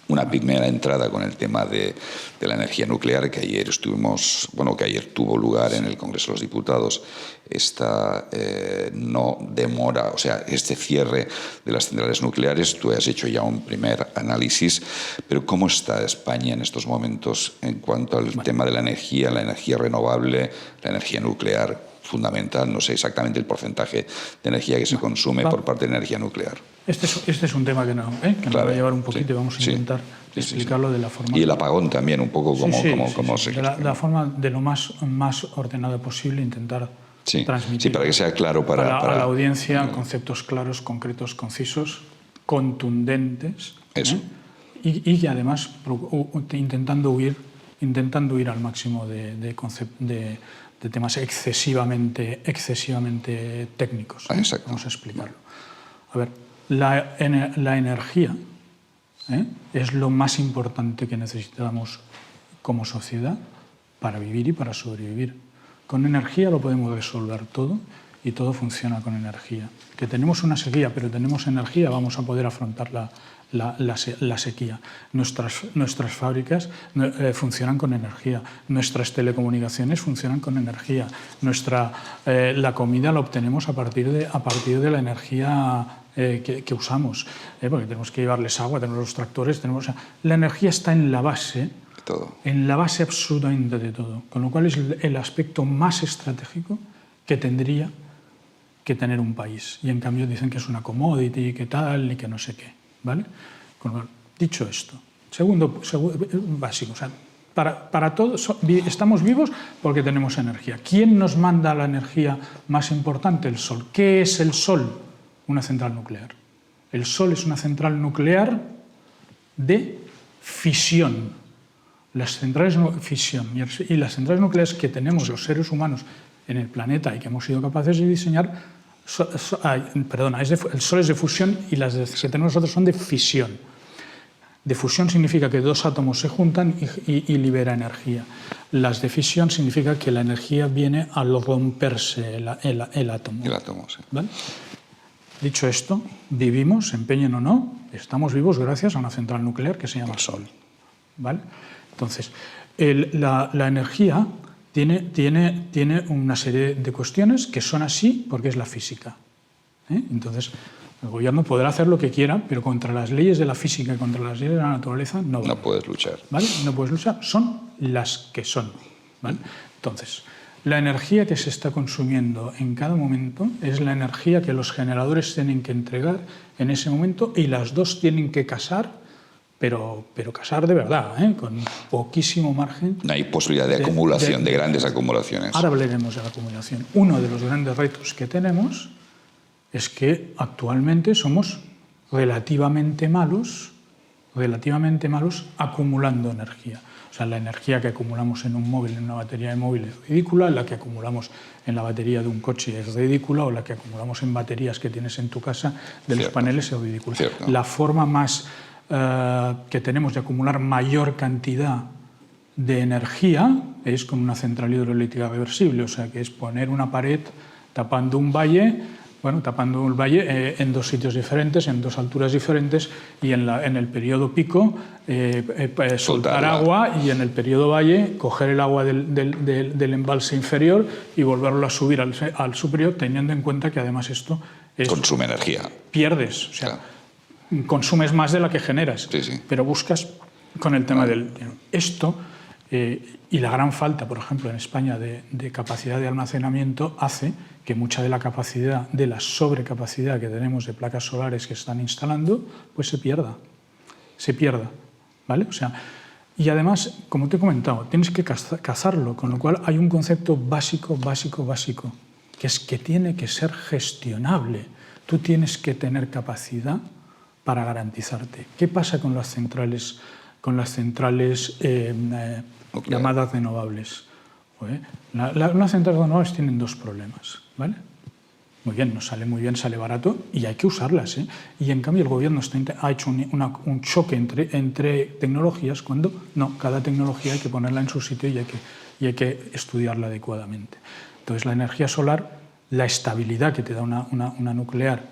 [SPEAKER 1] una primera entrada con el tema de la energía nuclear, que ayer tuvo lugar en el Congreso de los Diputados, esta no demora, o sea, este cierre de las centrales nucleares. Tú has hecho ya un primer análisis, pero ¿cómo está España en estos momentos en cuanto al tema de la energía renovable, la energía nuclear? Fundamental, no sé exactamente el porcentaje de energía que se consume por parte de energía nuclear.
[SPEAKER 2] Este es un tema que nos va a llevar un poquito, y vamos a intentar explicarlo de la forma...
[SPEAKER 1] Y el apagón también, un poco como se...
[SPEAKER 2] De la forma de lo más ordenada posible, intentar transmitir
[SPEAKER 1] para que sea claro para
[SPEAKER 2] la audiencia conceptos claros, concretos, concisos, contundentes.
[SPEAKER 1] Eso.
[SPEAKER 2] Y además intentando huir al máximo de temas excesivamente técnicos.
[SPEAKER 1] Exacto.
[SPEAKER 2] Vamos a explicarlo. A ver, la energía es lo más importante que necesitamos como sociedad para vivir y para sobrevivir. Con energía lo podemos resolver todo, y todo funciona con energía. Que tenemos una sequía, pero tenemos energía, vamos a poder afrontar la sequía. Nuestras fábricas funcionan con energía, nuestras telecomunicaciones funcionan con energía, la comida la obtenemos a partir de la energía que usamos, porque tenemos que llevarles agua, tenemos los tractores, la energía está en la base, en la base absolutamente de todo, con lo cual es el aspecto más estratégico que tendría que tener un país. Y en cambio dicen que es una commodity, que tal, y que no sé qué. ¿Vale? Dicho esto, segundo básico, o sea, para todos estamos vivos porque tenemos energía. ¿Quién nos manda la energía más importante? El Sol. ¿Qué es el Sol? Una central nuclear. El Sol es una central nuclear de fisión. Las centrales nucleares que tenemos los seres humanos en el planeta y que hemos sido capaces de diseñar, el Sol es de fusión y las que tenemos nosotros son de fisión. De fusión significa que dos átomos se juntan y libera energía. Las de fisión significa que la energía viene al romperse el átomo.
[SPEAKER 1] El átomo, sí.
[SPEAKER 2] ¿Vale? Dicho esto, vivimos, empeñen o no, estamos vivos gracias a una central nuclear que se llama Sol. ¿Vale? Entonces, la energía tiene una serie de cuestiones que son así porque es la física. Entonces, el gobierno podrá hacer lo que quiera, pero contra las leyes de la física y contra las leyes de la naturaleza no
[SPEAKER 1] puedes luchar.
[SPEAKER 2] ¿Vale? No puedes luchar, son las que son. ¿Vale? Entonces, la energía que se está consumiendo en cada momento es la energía que los generadores tienen que entregar en ese momento, y las dos tienen que casar, pero casar de verdad, con poquísimo margen.
[SPEAKER 1] No hay posibilidad de acumulación, de grandes acumulaciones.
[SPEAKER 2] Ahora hablaremos de la acumulación. Uno de los grandes retos que tenemos es que actualmente somos relativamente malos acumulando energía. O sea, la energía que acumulamos en un móvil, en una batería de móvil, es ridícula, la que acumulamos en la batería de un coche es ridícula, o la que acumulamos en baterías que tienes en tu casa de los paneles es ridícula. La forma más que tenemos de acumular mayor cantidad de energía es con una central hidroeléctrica reversible, o sea, que es poner una pared tapando un valle bueno, tapando el valle en dos sitios diferentes, en dos alturas diferentes, y en el periodo pico soltar agua, y en el periodo valle coger el agua del embalse inferior y volverlo a subir al superior, teniendo en cuenta que además esto
[SPEAKER 1] consume energía.
[SPEAKER 2] Pierdes, o sea, consumes más de la que generas, pero buscas con el tema del... Esto y la gran falta, por ejemplo, en España de capacidad de almacenamiento hace que mucha de la capacidad, de la sobrecapacidad que tenemos de placas solares que se están instalando, pues se pierda, ¿vale? O sea, y además, como te he comentado, tienes que cazarlo, con lo cual hay un concepto básico, que es que tiene que ser gestionable. Tú tienes que tener capacidad para garantizarte. ¿Qué pasa con las centrales llamadas renovables? Las centrales renovables tienen dos problemas, ¿vale? Muy bien, nos sale muy bien, sale barato y hay que usarlas, ¿eh? Y en cambio el gobierno ha hecho un choque entre tecnologías cuando no, cada tecnología hay que ponerla en su sitio y hay que estudiarla adecuadamente. Entonces la energía solar, la estabilidad que te da una nuclear,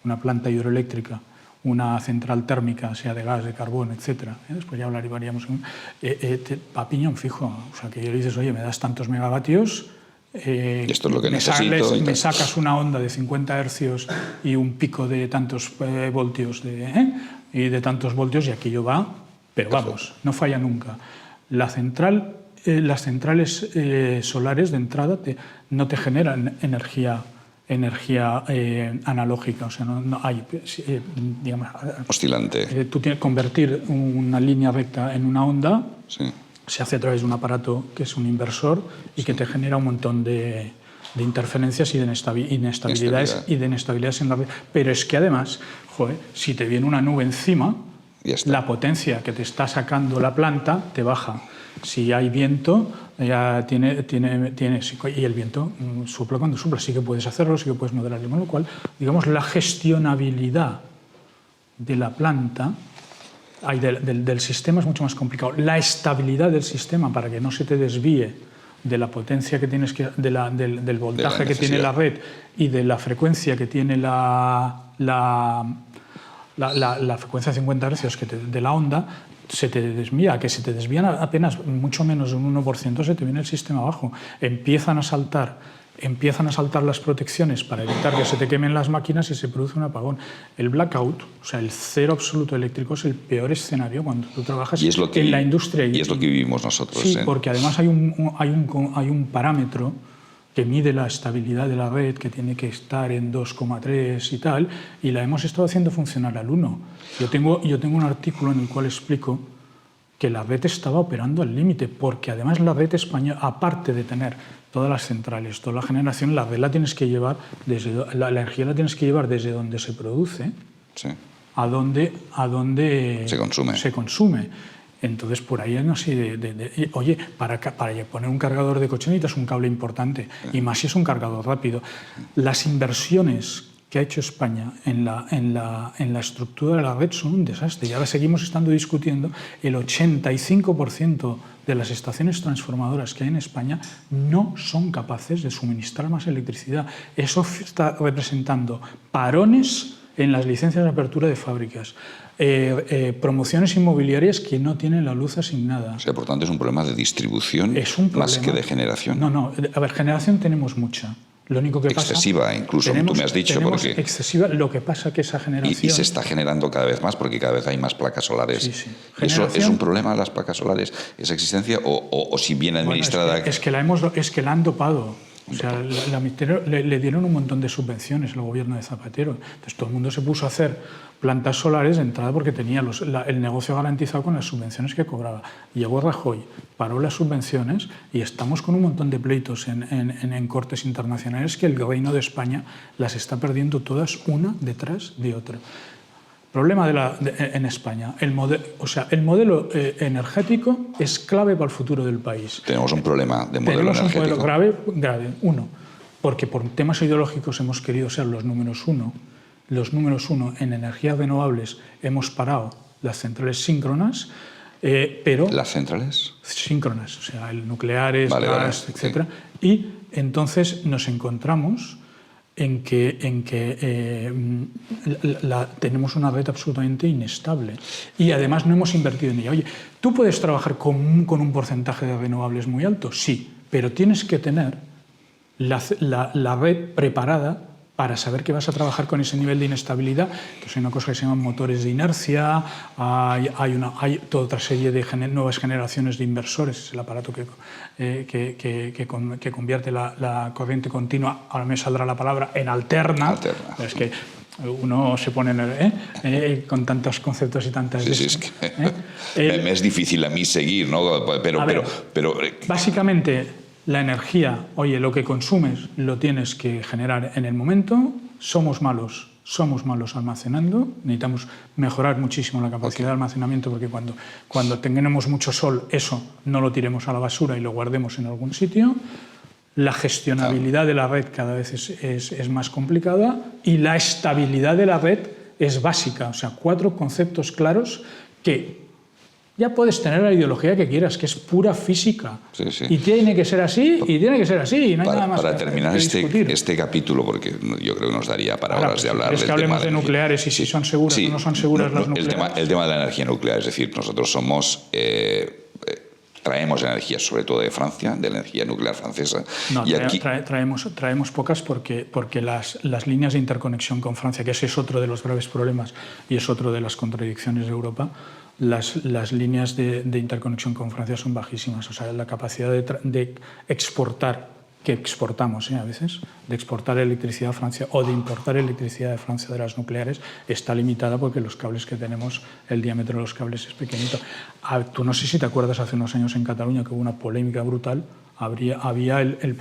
[SPEAKER 2] una planta hidroeléctrica, una central térmica, sea de gas, de carbón, etc. Después ya hablaríamos a piñón fijo. O sea, que yo le dices, oye, me das tantos megavatios,
[SPEAKER 1] esto es lo que necesito.
[SPEAKER 2] Me sacas una onda de 50 hercios y un pico de tantos voltios y de tantos voltios y aquello va, pero vamos, no falla nunca. Las centrales solares de entrada no te generan energía analógica, o sea, no hay, digamos,
[SPEAKER 1] oscilante.
[SPEAKER 2] Tú tienes que convertir una línea recta en una onda, se hace a través de un aparato que es un inversor y que te genera un montón de interferencias y de inestabilidades en la red. Pero es que además, si te viene una nube encima, la potencia que te está sacando la planta te baja. Si hay viento, ya y el viento sopla cuando sopla, sí que puedes hacerlo, sí que puedes modelarlo, con lo cual, digamos, la gestionabilidad de la planta, del sistema es mucho más complicado. La estabilidad del sistema para que no se te desvíe de la potencia que tienes del voltaje que tiene la red y de la frecuencia que tiene la frecuencia de 50 Hz de la onda, se te desvía, que se te desvían apenas mucho menos de un 1%, se te viene el sistema abajo. Empiezan a saltar las protecciones para evitar que se te quemen las máquinas y se produce un apagón. El blackout, o sea, el cero absoluto eléctrico, es el peor escenario cuando tú trabajas en la industria.
[SPEAKER 1] Y es lo que vivimos nosotros.
[SPEAKER 2] Sí, porque además hay un parámetro que mide la estabilidad de la red, que tiene que estar en 2,3 y tal, y la hemos estado haciendo funcionar al 1. Yo tengo un artículo en el cual explico que la red estaba operando al límite, porque además la red española, aparte de tener todas las centrales, toda la generación, la red la tienes que llevar la energía la tienes que llevar desde donde se produce a donde se consume. Entonces, por ahí no sé, oye, para poner un cargador de coche necesitas un cable importante, y más si es un cargador rápido. Las inversiones que ha hecho España en la estructura de la red son un desastre. Y ahora seguimos estando discutiendo, el 85% de las estaciones transformadoras que hay en España no son capaces de suministrar más electricidad. Eso está representando parones en las licencias de apertura de fábricas, promociones inmobiliarias que no tienen la luz asignada.
[SPEAKER 1] O sea, por tanto, es un problema de distribución más que de generación.
[SPEAKER 2] No, a ver, generación tenemos mucha. Lo único que
[SPEAKER 1] excesiva,
[SPEAKER 2] pasa,
[SPEAKER 1] incluso, tú me has dicho. Porque
[SPEAKER 2] excesiva, lo que pasa que esa generación...
[SPEAKER 1] Y se está generando cada vez más, porque cada vez hay más placas solares.
[SPEAKER 2] Sí.
[SPEAKER 1] ¿Eso es un problema, las placas solares, esa existencia, o si bien administrada?
[SPEAKER 2] Bueno, es que la han dopado. O sea, le dieron un montón de subvenciones al gobierno de Zapatero. Entonces todo el mundo se puso a hacer plantas solares de entrada porque tenía el negocio garantizado con las subvenciones que cobraba. Llegó Rajoy, paró las subvenciones y estamos con un montón de pleitos en cortes internacionales que el Reino de España las está perdiendo todas una detrás de otra. Problema en España. El modelo energético es clave para el futuro del país.
[SPEAKER 1] Tenemos un problema de modelo energético.
[SPEAKER 2] Tenemos un modelo grave. Uno, porque por temas ideológicos hemos querido ser los números uno. Los números uno en energías renovables hemos parado las centrales síncronas, pero...
[SPEAKER 1] ¿Las centrales?
[SPEAKER 2] Síncronas, o sea, el nucleares, gas, etc. Sí. Y entonces nos encontramos tenemos una red absolutamente inestable y además no hemos invertido en ella. Oye, ¿tú puedes trabajar con un porcentaje de renovables muy alto? Sí, pero tienes que tener la red preparada para saber que vas a trabajar con ese nivel de inestabilidad. Entonces hay una cosa que se llaman motores de inercia, hay toda otra serie de nuevas generaciones de inversores, es el aparato que convierte la corriente continua, ahora me saldrá la palabra, en alterna. Es que uno se pone con tantos conceptos y tantas...
[SPEAKER 1] Sí, es que me es difícil a mí seguir, ¿no? Pero
[SPEAKER 2] básicamente... La energía, oye, lo que consumes lo tienes que generar en el momento. Somos malos almacenando. Necesitamos mejorar muchísimo la capacidad de almacenamiento porque cuando tengamos mucho sol, eso no lo tiremos a la basura y lo guardemos en algún sitio. La gestionabilidad de la red cada vez es más complicada y la estabilidad de la red es básica. O sea, 4 conceptos claros que... Ya puedes tener la ideología que quieras, que es pura física.
[SPEAKER 1] Sí.
[SPEAKER 2] Y tiene que ser así, y tiene que ser así, y no hay nada más
[SPEAKER 1] para terminar este capítulo, porque yo creo que nos daría para horas de hablar del
[SPEAKER 2] tema. Hablemos de nucleares y si son seguras o no son seguras las nucleares.
[SPEAKER 1] El tema de la energía nuclear, es decir, nosotros traemos energía sobre todo de Francia, de la energía nuclear francesa.
[SPEAKER 2] No, traemos pocas porque las líneas de interconexión con Francia, que ese es otro de los graves problemas y es otro de las contradicciones de Europa, las líneas de interconexión con Francia son bajísimas. O sea, la capacidad de exportar, que exportamos a veces, de exportar electricidad a Francia o de importar electricidad de Francia de las nucleares está limitada porque los cables que tenemos, el diámetro de los cables es pequeñito. Tú no sé si te acuerdas hace unos años en Cataluña que hubo una polémica brutal. Había el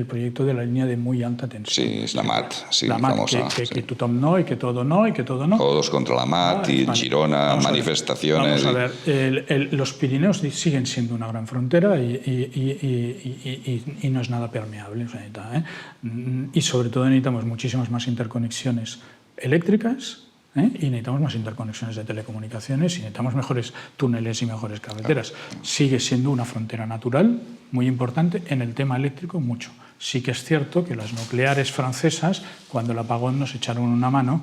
[SPEAKER 2] proyecto de la línea de muy alta tensión.
[SPEAKER 1] Sí, es la MAT,
[SPEAKER 2] la MAT,
[SPEAKER 1] famosa.
[SPEAKER 2] Que tothom no, y que todo no, y que todo no.
[SPEAKER 1] Todos contra la MAT y en Girona, manifestaciones.
[SPEAKER 2] Vamos a ver, los Pirineos siguen siendo una gran frontera y no es nada permeable. Y sobre todo necesitamos muchísimas más interconexiones eléctricas, y necesitamos más interconexiones de telecomunicaciones y necesitamos mejores túneles y mejores carreteras. Sigue siendo una frontera natural muy importante. En el tema eléctrico, mucho. Sí que es cierto que las nucleares francesas, cuando el apagón, nos echaron una mano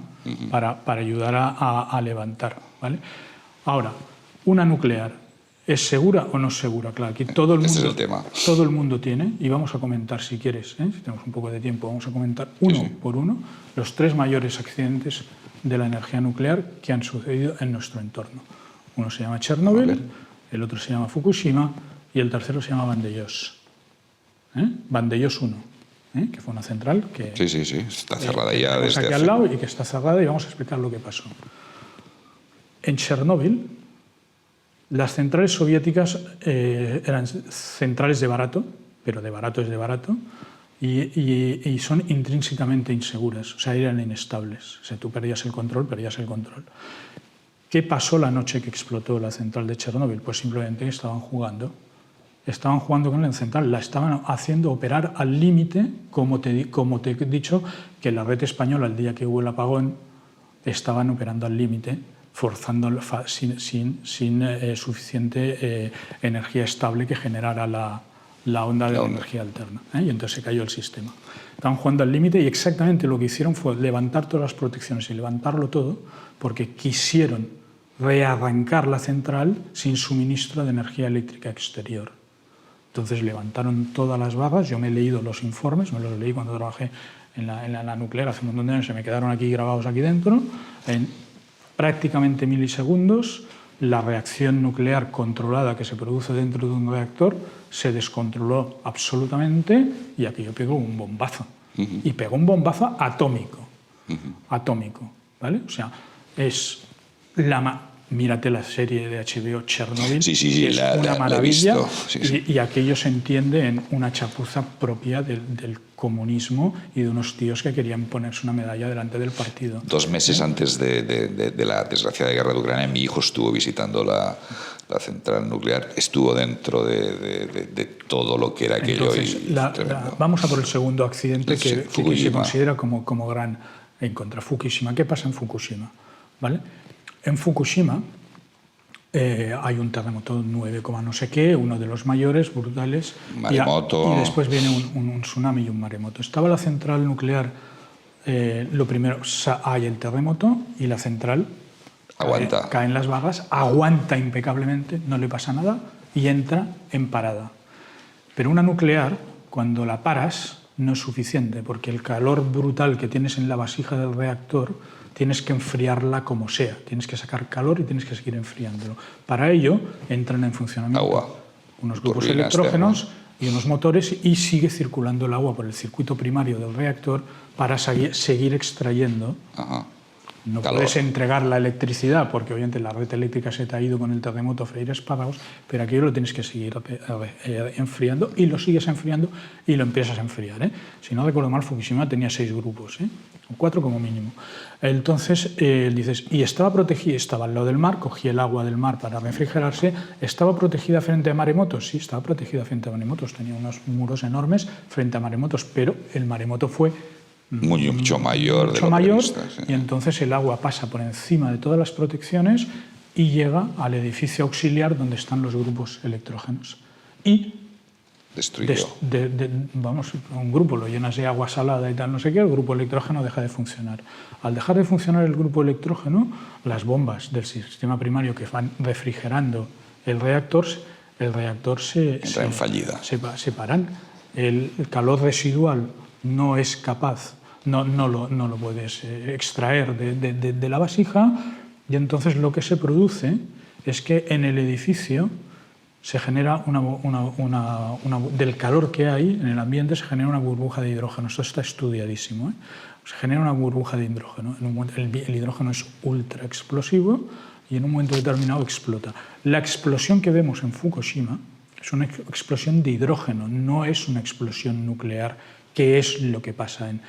[SPEAKER 2] para ayudar a levantar, ¿vale? Ahora, una nuclear, ¿es segura o no es segura? Claro, aquí todo el mundo tiene, y vamos a comentar, si quieres, si tenemos un poco de tiempo, vamos a comentar uno por uno los 3 mayores accidentes de la energía nuclear que han sucedido en nuestro entorno. Uno se llama Chernobyl, el otro se llama Fukushima y el tercero se llama Vandellós. Vandellós 1, que fue una central que...
[SPEAKER 1] Sí, está cerrada ya desde
[SPEAKER 2] aquí al lado y que está cerrada, y vamos a explicar lo que pasó. En Chernobyl, las centrales soviéticas eran centrales de barato, pero de barato es de barato, y son intrínsecamente inseguras, o sea, eran inestables. O sea, tú perdías el control. ¿Qué pasó la noche que explotó la central de Chernobyl? Pues simplemente estaban jugando con la central, la estaban haciendo operar al límite, como te he dicho, que la red española, el día que hubo el apagón, estaban operando al límite, forzando sin suficiente energía estable que generara la onda de energía alterna, y entonces se cayó el sistema. Estaban jugando al límite y exactamente lo que hicieron fue levantar todas las protecciones y levantarlo todo porque quisieron rearrancar la central sin suministro de energía eléctrica exterior. Entonces levantaron todas las barras. Yo me he leído los informes, me los leí cuando trabajé en la nuclear hace un montón de años, se me quedaron aquí grabados aquí dentro. En prácticamente milisegundos, la reacción nuclear controlada que se produce dentro de un reactor se descontroló absolutamente y aquello pegó un bombazo. Y pegó un bombazo atómico. Atómico, ¿vale? O sea, es mírate la serie de HBO Chernobyl, que es una maravilla, y aquello se entiende en una chapuza propia del comunismo y de unos tíos que querían ponerse una medalla delante del partido.
[SPEAKER 1] 2 meses antes de la desgraciada guerra de Ucrania, mi hijo estuvo visitando la central nuclear, estuvo dentro de todo lo que era aquello.
[SPEAKER 2] Entonces, vamos a por el segundo accidente que se considera como gran en contra. Fukushima. ¿Qué pasa en Fukushima? ¿Vale? En Fukushima hay un terremoto 9, no sé qué, uno de los mayores, brutales,
[SPEAKER 1] maremoto.
[SPEAKER 2] Y después viene un tsunami y un maremoto. Estaba la central nuclear lo primero, hay el terremoto y la central
[SPEAKER 1] Aguanta.
[SPEAKER 2] caen las barras, aguanta impecablemente, no le pasa nada y entra en parada. Pero una nuclear, cuando la paras, no es suficiente, porque el calor brutal que tienes en la vasija del reactor tienes que enfriarla como sea. Tienes que sacar calor y tienes que seguir enfriándolo. Para ello entran en funcionamiento
[SPEAKER 1] Agua.
[SPEAKER 2] unos grupos
[SPEAKER 1] Turbinas,
[SPEAKER 2] electrógenos y unos motores, y sigue circulando el agua por el circuito primario del reactor para seguir extrayendo.
[SPEAKER 1] Ajá.
[SPEAKER 2] No
[SPEAKER 1] Calor.
[SPEAKER 2] puedes entregar la electricidad porque obviamente la red eléctrica se te ha ido con el terremoto a freír espárragos, pero aquello lo tienes que seguir enfriando, y lo sigues enfriando y lo empiezas a enfriar. Si no recuerdo mal, Fukushima tenía 6 grupos, o 4 como mínimo. Entonces dices, y estaba protegida, estaba al lado del mar, cogía el agua del mar para refrigerarse, ¿estaba protegida frente a maremotos? Sí, estaba protegida frente a maremotos, tenía unos muros enormes frente a maremotos, pero el maremoto fue
[SPEAKER 1] mucho mayor de lo previsto, sí.
[SPEAKER 2] Y entonces el agua pasa por encima de todas las protecciones y llega al edificio auxiliar donde están los grupos electrógenos. Y
[SPEAKER 1] destruyó.
[SPEAKER 2] Vamos, un grupo lo llenas de agua salada y tal, no sé qué, el grupo electrógeno deja de funcionar. Al dejar de funcionar el grupo electrógeno, las bombas del sistema primario que van refrigerando el reactor
[SPEAKER 1] entra en fallida.
[SPEAKER 2] se paran. El calor residual no es capaz, no lo puedes extraer de la vasija, y entonces lo que se produce es que en el edificio se genera del calor que hay en el ambiente, se genera una burbuja de hidrógeno. Esto está estudiadísimo. Se genera una burbuja de hidrógeno. El hidrógeno es ultra explosivo y en un momento determinado explota. La explosión que vemos en Fukushima es una explosión de hidrógeno, no es una explosión nuclear, que es lo que pasa en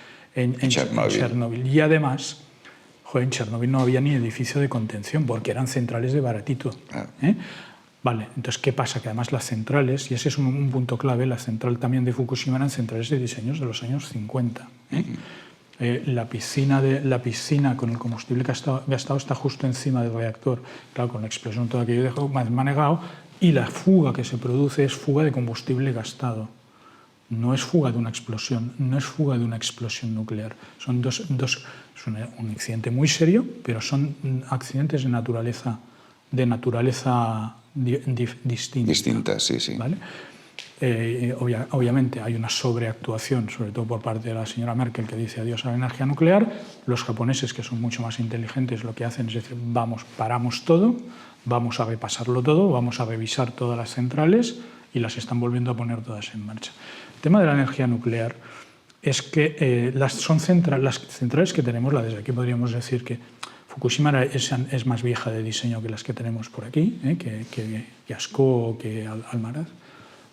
[SPEAKER 2] Chernóbil. Y además, en Chernóbil no había ni edificio de contención porque eran centrales de baratito. Vale, entonces, ¿qué pasa? Que además las centrales, y ese es un punto clave, la central también de Fukushima eran centrales de diseños de los años 50. La piscina con el combustible gastado está justo encima del reactor. Claro, con la explosión todo aquello dejó más manejado, y la fuga que se produce es fuga de combustible gastado. No es fuga de una explosión, no es fuga de una explosión nuclear. Son es un accidente muy serio, pero son accidentes de naturaleza distinta.
[SPEAKER 1] Distinta, sí, sí.
[SPEAKER 2] ¿Vale? Obviamente hay una sobreactuación, sobre todo por parte de la señora Merkel, que dice adiós a la energía nuclear. Los japoneses, que son mucho más inteligentes, lo que hacen es decir, paramos todo, vamos a repasarlo todo, vamos a revisar todas las centrales, y las están volviendo a poner todas en marcha. El tema de la energía nuclear es que las centrales que tenemos, desde aquí podríamos decir que Fukushima es más vieja de diseño que las que tenemos por aquí, que Ascó o que Almaraz,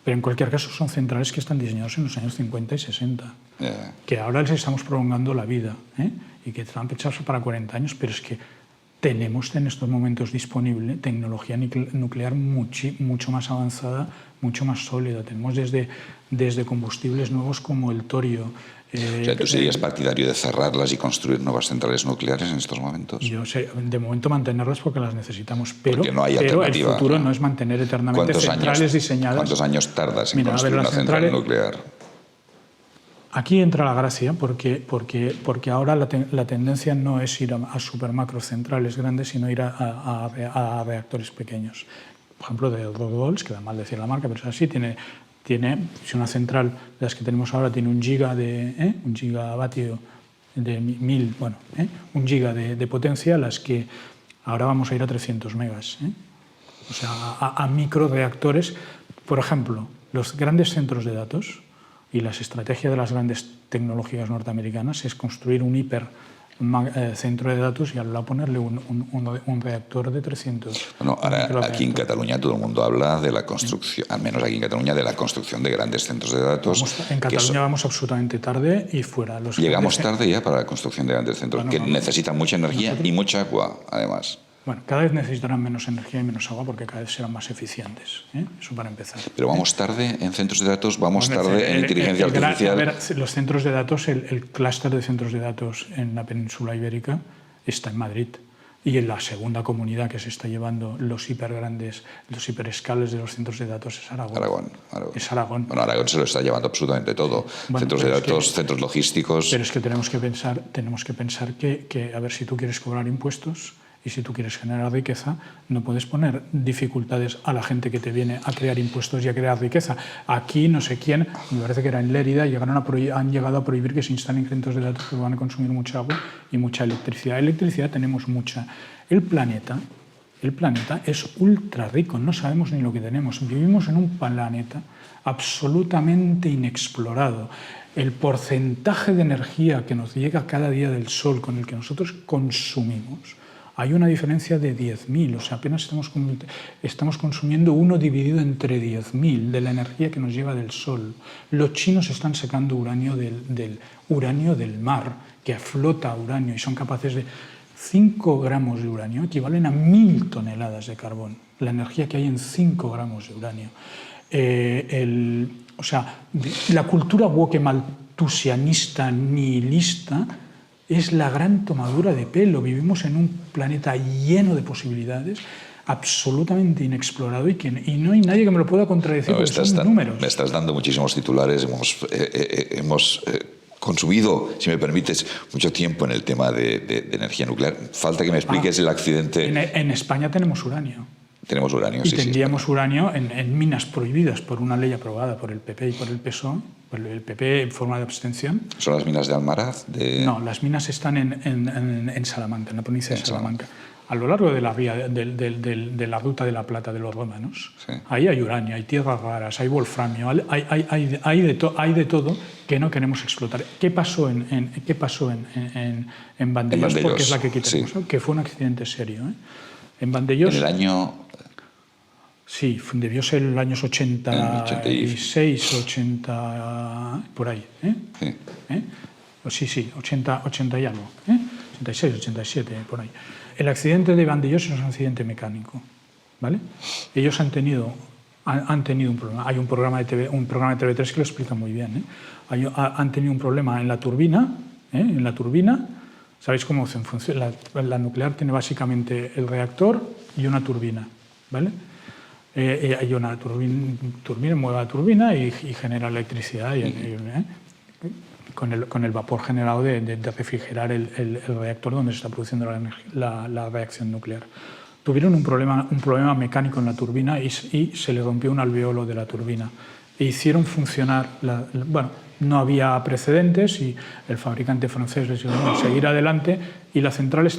[SPEAKER 2] pero en cualquier caso son centrales que están diseñadas en los años 50 y 60, que ahora les estamos prolongando la vida, y que están pensados para 40 años, pero es que tenemos en estos momentos disponible tecnología nuclear mucho más avanzada, mucho más sólida. Tenemos desde combustibles nuevos como el torio.
[SPEAKER 1] O sea, ¿tú serías partidario de cerrarlas y construir nuevas centrales nucleares en estos momentos?
[SPEAKER 2] Yo sé, de momento mantenerlas porque las necesitamos, pero el futuro no es mantener eternamente centrales diseñadas.
[SPEAKER 1] ¿Cuántos años tardas en construir una central nuclear?
[SPEAKER 2] Aquí entra la gracia, porque ahora la tendencia no es ir a supermacrocentrales grandes, sino ir a reactores pequeños. Por ejemplo, de Roswell, que da mal decir la marca, pero es así, si una central de las que tenemos ahora tiene un gigavatio de 1000, un giga de potencia, las que ahora vamos a ir a 300 megas. O sea, a microreactores. Por ejemplo, los grandes centros de datos y las estrategias de las grandes tecnológicas norteamericanas es construir un centro de datos y al lado ponerle un reactor de 300.
[SPEAKER 1] Bueno, ahora aquí en Cataluña todo el mundo habla de la construcción, al menos aquí en Cataluña, de la construcción de grandes centros de datos.
[SPEAKER 2] En Cataluña vamos absolutamente tarde y fuera.
[SPEAKER 1] Llegamos tarde ya para la construcción de grandes centros, que necesitan mucha energía y mucha agua, además.
[SPEAKER 2] Bueno, cada vez necesitarán menos energía y menos agua porque cada vez serán más eficientes. Eso para empezar.
[SPEAKER 1] Pero vamos tarde en centros de datos, vamos tarde en inteligencia artificial.
[SPEAKER 2] A ver, los centros de datos, el clúster de centros de datos en la península ibérica está en Madrid. Y en la segunda comunidad que se está llevando los hiperescales de los centros de datos es Aragón. Es Aragón.
[SPEAKER 1] Bueno, Aragón se lo está llevando absolutamente todo. Bueno, centros de datos, centros logísticos.
[SPEAKER 2] Pero es que tenemos que pensar que, a ver, si tú quieres cobrar impuestos y si tú quieres generar riqueza, no puedes poner dificultades a la gente que te viene a crear impuestos y a crear riqueza. Aquí no sé quién, me parece que era en Lérida, han llegado a prohibir que se instalen centros de datos que van a consumir mucha agua y mucha electricidad. Electricidad tenemos mucha. El planeta es ultra rico, no sabemos ni lo que tenemos. Vivimos en un planeta absolutamente inexplorado. El porcentaje de energía que nos llega cada día del Sol, con el que nosotros consumimos, hay una diferencia de 10.000, o sea, apenas estamos consumiendo 1 dividido entre 10.000 de la energía que nos llega del Sol. Los chinos están sacando uranio del uranio del mar, que flota uranio, y son capaces de 5 gramos de uranio, equivalen a 1.000 toneladas de carbón, la energía que hay en 5 gramos de uranio. O sea, la cultura woke maltusianista nihilista es la gran tomadura de pelo. Vivimos en un planeta lleno de posibilidades, absolutamente inexplorado y no hay nadie que me lo pueda contradecir, porque son números.
[SPEAKER 1] Me estás dando muchísimos titulares. Hemos consumido, si me permites, mucho tiempo en el tema de energía nuclear. Falta que me expliques el accidente.
[SPEAKER 2] En España tenemos uranio.
[SPEAKER 1] Tenemos uranio,
[SPEAKER 2] y sí. Y tendríamos uranio en minas prohibidas por una ley aprobada por el PP y por el PSOE. El PP en forma de abstención.
[SPEAKER 1] ¿Son las minas de Almaraz?
[SPEAKER 2] No, las minas están en Salamanca, en la provincia de Salamanca. A lo largo de la vía de la ruta de la plata de los romanos. Sí. Ahí hay uranio, hay tierras raras, hay wolframio, hay de todo que no queremos explotar. ¿Qué pasó en Vandellós? Porque es la que quitamos, sí. Que fue un accidente serio. En Vandellós.
[SPEAKER 1] En el año.
[SPEAKER 2] Sí, debió ser en los años 86, 80, por ahí. Sí. Sí, 80 y algo. 86, 87, por ahí. El accidente de Vandellós es un accidente mecánico, ¿vale? Ellos han tenido un problema. Hay un programa de TV3 que lo explica muy bien. Han tenido un problema en la turbina. ¿Sabéis cómo funciona? La nuclear tiene básicamente el reactor y una turbina, ¿vale? Hay una turbina, mueve la turbina y genera electricidad con el vapor generado de refrigerar el reactor donde se está produciendo la reacción nuclear. Tuvieron un problema mecánico en la turbina y se le rompió un alveolo de la turbina. E hicieron funcionar, no había precedentes y el fabricante francés les dijo seguir adelante, y la central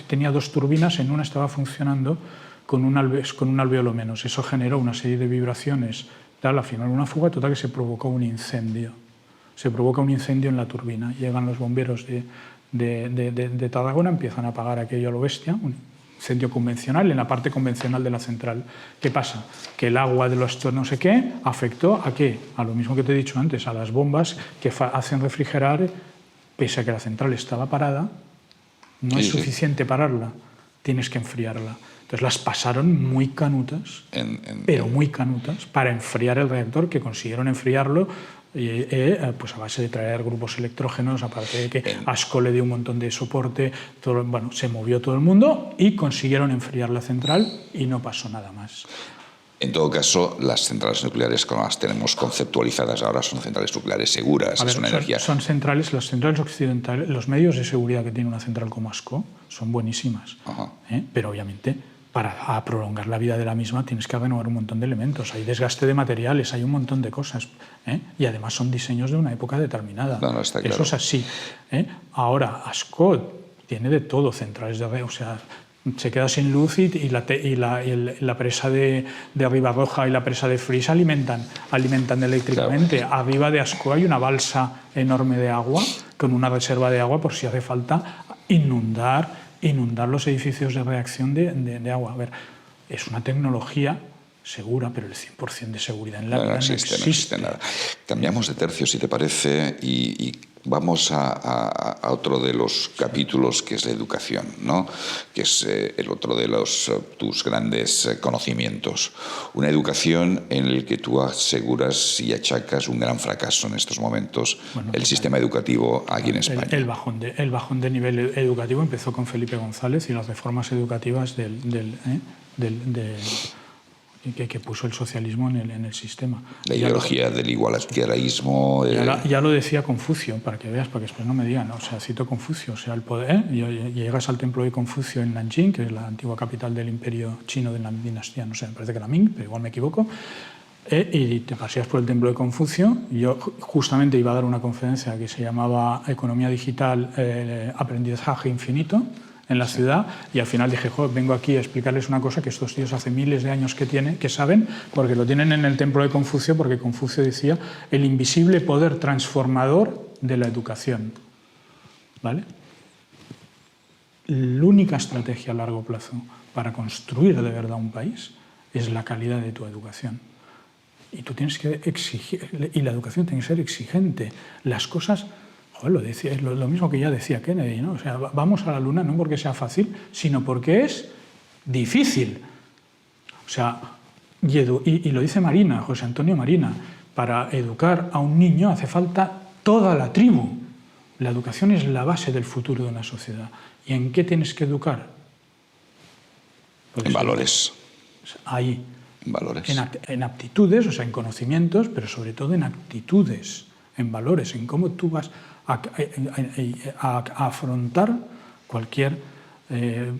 [SPEAKER 2] tenía 2 turbinas, en una estaba funcionando con un alveolo menos. Eso generó una serie de vibraciones, al final una fuga total, que se provocó un incendio. Se provoca un incendio en la turbina. Llegan los bomberos de Tarragona, empiezan a apagar aquello a lo bestia, un incendio convencional, en la parte convencional de la central. ¿Qué pasa? Que el agua de los no sé qué afectó ¿a qué? A lo mismo que te he dicho antes, a las bombas que hacen refrigerar, pese a que la central estaba parada, no es suficiente pararla, tienes que enfriarla. Entonces las pasaron muy canutas, muy canutas, para enfriar el reactor, que consiguieron enfriarlo pues a base de traer grupos electrógenos, aparte de que ASCO le dio un montón de soporte, se movió todo el mundo y consiguieron enfriar la central y no pasó nada más.
[SPEAKER 1] En todo caso, las centrales nucleares como las tenemos conceptualizadas ahora son centrales nucleares seguras.
[SPEAKER 2] Son centrales, las centrales occidentales, los medios de seguridad que tiene una central como ASCO son buenísimas, pero obviamente para prolongar la vida de la misma tienes que renovar un montón de elementos, hay desgaste de materiales, hay un montón de cosas, y además son diseños de una época determinada.
[SPEAKER 1] No, está claro.
[SPEAKER 2] Eso es así. Ahora, ASCO tiene de todo, centrales de red, o sea, se queda sin luz y la presa de Ribarroja y la presa de Flix alimentan eléctricamente. Claro. Arriba de ASCO hay una balsa enorme de agua, con una reserva de agua por si hace falta inundar los edificios de reacción de agua. A ver, es una tecnología segura, pero el 100% de seguridad en la vida no existe
[SPEAKER 1] nada. Cambiamos de tercio, si te parece, y Vamos a otro de los capítulos, que es la educación, ¿no? Que es el otro de tus grandes conocimientos. Una educación en la que tú aseguras y achacas un gran fracaso en estos momentos, el sistema educativo aquí en España.
[SPEAKER 2] El bajón de nivel educativo empezó con Felipe González y las reformas educativas que puso el socialismo en el sistema.
[SPEAKER 1] La ideología del igualitarismo.
[SPEAKER 2] Ya lo decía Confucio, para que veas, para que después no me digan, o sea, cito Confucio, o sea, el poder, llegas al templo de Confucio en Nanjing, que es la antigua capital del imperio chino de la dinastía, no sé, me parece que era Ming, pero igual me equivoco, y te paseas por el templo de Confucio. Yo justamente iba a dar una conferencia que se llamaba Economía Digital, Aprendizaje Infinito, en la ciudad, y al final dije, vengo aquí a explicarles una cosa que estos tíos hace miles de años que saben, porque lo tienen en el templo de Confucio, porque Confucio decía el invisible poder transformador de la educación. ¿Vale? La única estrategia a largo plazo para construir de verdad un país es la calidad de tu educación. Y tú tienes que exigir, y la educación tiene que ser exigente. Las cosas... es lo mismo que ya decía Kennedy, ¿no? O sea, vamos a la Luna no porque sea fácil, sino porque es difícil. O sea, y lo dice Marina, José Antonio Marina, para educar a un niño hace falta toda la tribu. La educación es la base del futuro de una sociedad. ¿Y en qué tienes que educar?
[SPEAKER 1] En valores.
[SPEAKER 2] Ahí.
[SPEAKER 1] En valores.
[SPEAKER 2] En aptitudes, o sea, en conocimientos, pero sobre todo en actitudes, en valores, en cómo tú vas a afrontar cualquier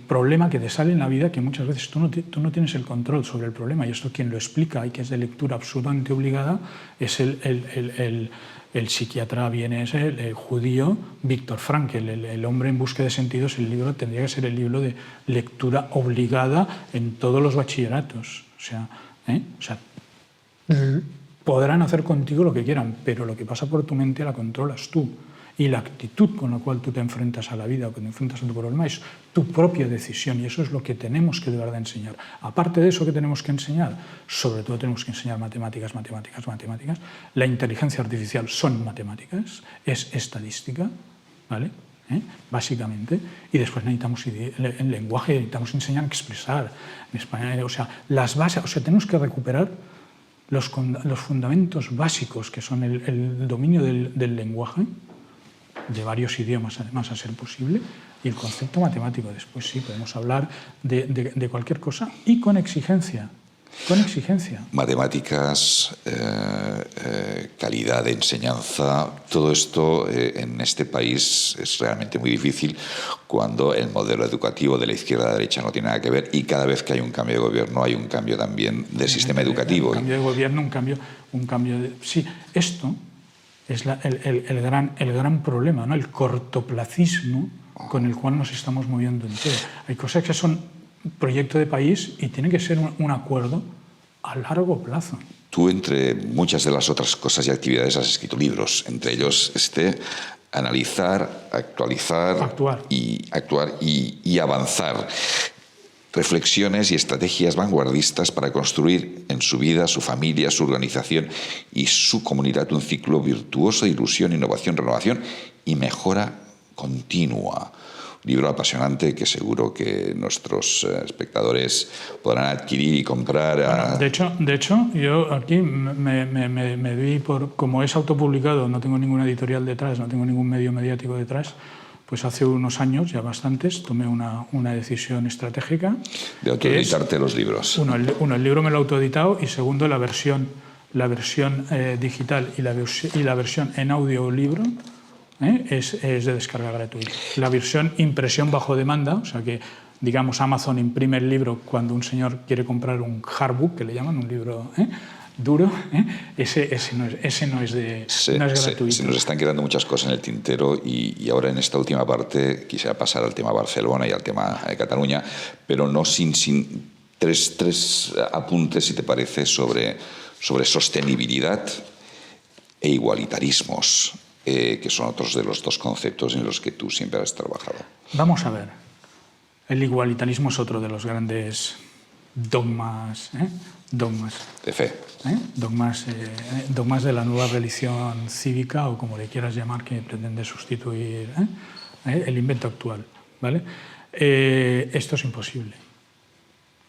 [SPEAKER 2] problema que te sale en la vida, que muchas veces tú no tienes el control sobre el problema, y esto quien lo explica y que es de lectura absolutamente obligada es el psiquiatra vienese, el judío Víctor Frankl, el hombre en búsqueda de sentidos. El libro tendría que ser el libro de lectura obligada en todos los bachilleratos. O sea, podrán hacer contigo lo que quieran, pero lo que pasa por tu mente la controlas tú. Y la actitud con la cual tú te enfrentas a la vida o que te enfrentas a tu problema es tu propia decisión, y eso es lo que tenemos que de verdad enseñar. Aparte de eso que tenemos que enseñar, sobre todo tenemos que enseñar matemáticas. La inteligencia artificial son matemáticas, es estadística, ¿vale? Básicamente, y después necesitamos el lenguaje, necesitamos enseñar a expresar en español, o sea, las bases, o sea, tenemos que recuperar los fundamentos básicos, que son el dominio del lenguaje, de varios idiomas además a ser posible, y el concepto matemático. Después sí, podemos hablar de cualquier cosa, y con exigencia. Con exigencia.
[SPEAKER 1] Matemáticas, calidad de enseñanza, todo esto en este país es realmente muy difícil cuando el modelo educativo de la izquierda a la derecha no tiene nada que ver, y cada vez que hay un cambio de gobierno hay un cambio también del sistema educativo.
[SPEAKER 2] Un cambio de gobierno, un cambio de... Sí, esto es el gran problema, ¿no? El cortoplacismo con el cual nos estamos moviendo entero. Hay cosas que son proyecto de país y tiene que ser un acuerdo a largo plazo.
[SPEAKER 1] Tú, entre muchas de las otras cosas y actividades, has escrito libros, entre ellos analizar, actuar y avanzar. Reflexiones y estrategias vanguardistas para construir en su vida, su familia, su organización y su comunidad un ciclo virtuoso de ilusión, innovación, renovación y mejora continua. Un libro apasionante que seguro que nuestros espectadores podrán adquirir y comprar.
[SPEAKER 2] Bueno, de hecho, yo aquí me vi como es autopublicado, no tengo ninguna editorial detrás, no tengo ningún medio mediático detrás. Pues hace unos años, ya bastantes, tomé una decisión estratégica.
[SPEAKER 1] De autoeditarte los libros.
[SPEAKER 2] Uno, el libro me lo he autoeditado, y segundo, la versión digital y la versión en audiolibro es de descarga gratuita. La versión impresión bajo demanda, o sea que, digamos, Amazon imprime el libro cuando un señor quiere comprar un hardbook, que le llaman, un libro... duro, ese no es gratuito.
[SPEAKER 1] Se nos están quedando muchas cosas en el tintero, y ahora en esta última parte quisiera pasar al tema Barcelona y al tema de Cataluña, pero no sin tres apuntes, si te parece, sobre sostenibilidad e igualitarismos, que son otros de los dos conceptos en los que tú siempre has trabajado.
[SPEAKER 2] Vamos a ver. El igualitarismo es otro de los grandes dogmas, dogmas.
[SPEAKER 1] De fe.
[SPEAKER 2] Dogmas de la nueva religión cívica, o como le quieras llamar, que pretende sustituir el invento actual, ¿vale? Esto es imposible.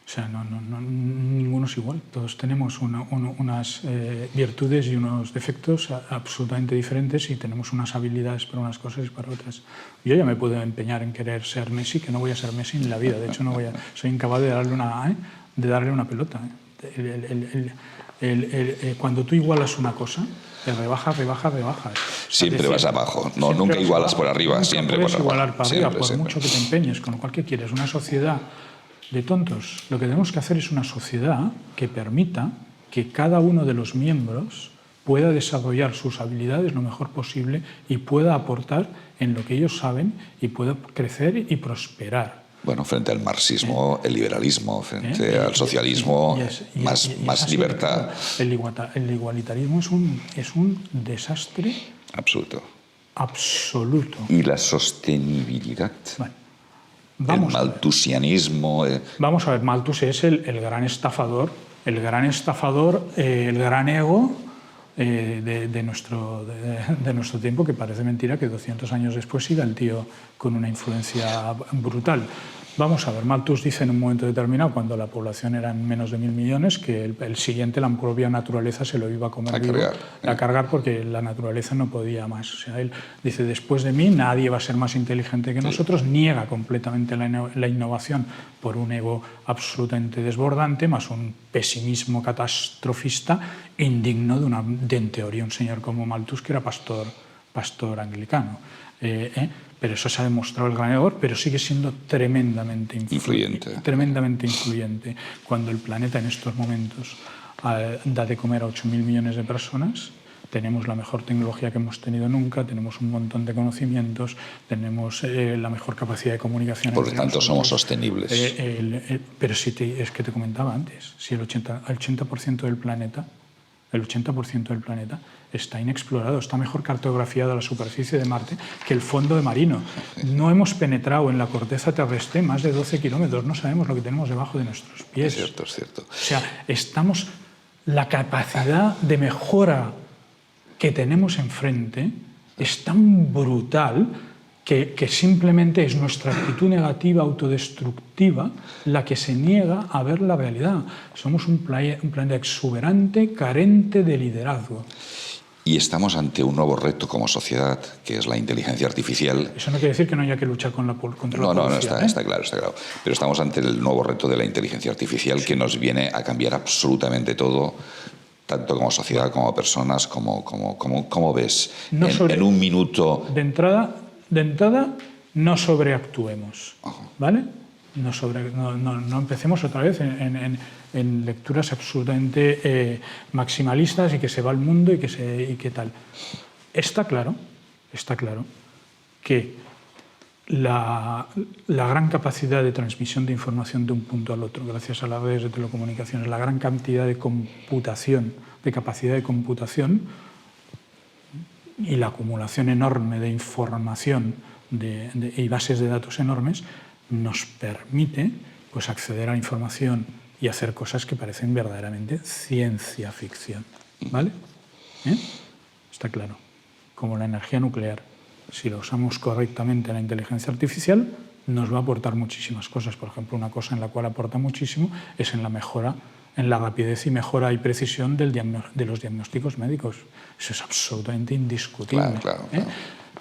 [SPEAKER 2] O sea, ninguno es igual. Todos tenemos unas virtudes y unos defectos absolutamente diferentes, y tenemos unas habilidades para unas cosas y para otras. Yo ya me puedo empeñar en querer ser Messi, que no voy a ser Messi en la vida. De hecho, soy incapaz de darle una pelota. Cuando tú igualas una cosa, te rebajas.
[SPEAKER 1] Siempre vas abajo. No, nunca igualas por arriba, siempre por abajo.
[SPEAKER 2] Igualar para arriba, por mucho que te empeñes. Con lo cual, ¿qué quieres? Una sociedad de tontos. Lo que tenemos que hacer es una sociedad que permita que cada uno de los miembros pueda desarrollar sus habilidades lo mejor posible y pueda aportar en lo que ellos saben y pueda crecer y prosperar.
[SPEAKER 1] Bueno, frente al marxismo, el liberalismo, frente al socialismo, más libertad.
[SPEAKER 2] El igualitarismo es un desastre
[SPEAKER 1] absoluto.
[SPEAKER 2] Y
[SPEAKER 1] la sostenibilidad.
[SPEAKER 2] Bueno,
[SPEAKER 1] el malthusianismo.
[SPEAKER 2] Vamos a ver, Malthus es el gran estafador, el gran ego de nuestro tiempo, que parece mentira que 200 años después siga el tío con una influencia brutal. Vamos a ver, Malthus dice en un momento determinado, cuando la población era menos de 1.000 millones, que el siguiente, la propia naturaleza, se lo iba a comer a cargar, porque la naturaleza no podía más. O sea, él dice, después de mí nadie va a ser más inteligente que nosotros. Niega completamente la innovación por un ego absolutamente desbordante, más un pesimismo catastrofista indigno de, en teoría, un señor como Malthus, que era pastor anglicano. Pero eso se ha demostrado el gran error, pero sigue siendo tremendamente influyente. Cuando el planeta en estos momentos da de comer a 8.000 millones de personas, tenemos la mejor tecnología que hemos tenido nunca, tenemos un montón de conocimientos, tenemos la mejor capacidad de comunicación.
[SPEAKER 1] Por lo tanto, somos sostenibles.
[SPEAKER 2] Pero es que te comentaba antes, si el 80% del planeta, está inexplorado, está mejor cartografiado la superficie de Marte que el fondo marino. No hemos penetrado en la corteza terrestre más de 12 kilómetros, no sabemos lo que tenemos debajo de nuestros pies.
[SPEAKER 1] Es cierto.
[SPEAKER 2] O sea, la capacidad de mejora que tenemos enfrente es tan brutal que simplemente es nuestra actitud negativa, autodestructiva, la que se niega a ver la realidad. Somos un planeta exuberante, carente de liderazgo.
[SPEAKER 1] Y estamos ante un nuevo reto como sociedad, que es la inteligencia artificial.
[SPEAKER 2] Eso no quiere decir que no haya que luchar contra la corrupción.
[SPEAKER 1] No, está claro. Pero estamos ante el nuevo reto de la inteligencia artificial, que nos viene a cambiar absolutamente todo, tanto como sociedad, como personas, como ves. En un minuto...
[SPEAKER 2] De entrada, no sobreactuemos, ¿vale? No empecemos otra vez en lecturas absolutamente maximalistas y que se va al mundo y que tal. Está claro que la gran capacidad de transmisión de información de un punto al otro, gracias a las redes de telecomunicaciones, la gran cantidad de capacidad de computación y la acumulación enorme de información y bases de datos enormes nos permite pues, acceder a la información y hacer cosas que parecen verdaderamente ciencia ficción, ¿vale? Está claro. Como la energía nuclear, si la usamos correctamente en la inteligencia artificial, nos va a aportar muchísimas cosas. Por ejemplo, una cosa en la cual aporta muchísimo es en la mejora, en la rapidez y mejora y precisión de los diagnósticos médicos. Eso es absolutamente indiscutible.
[SPEAKER 1] Claro.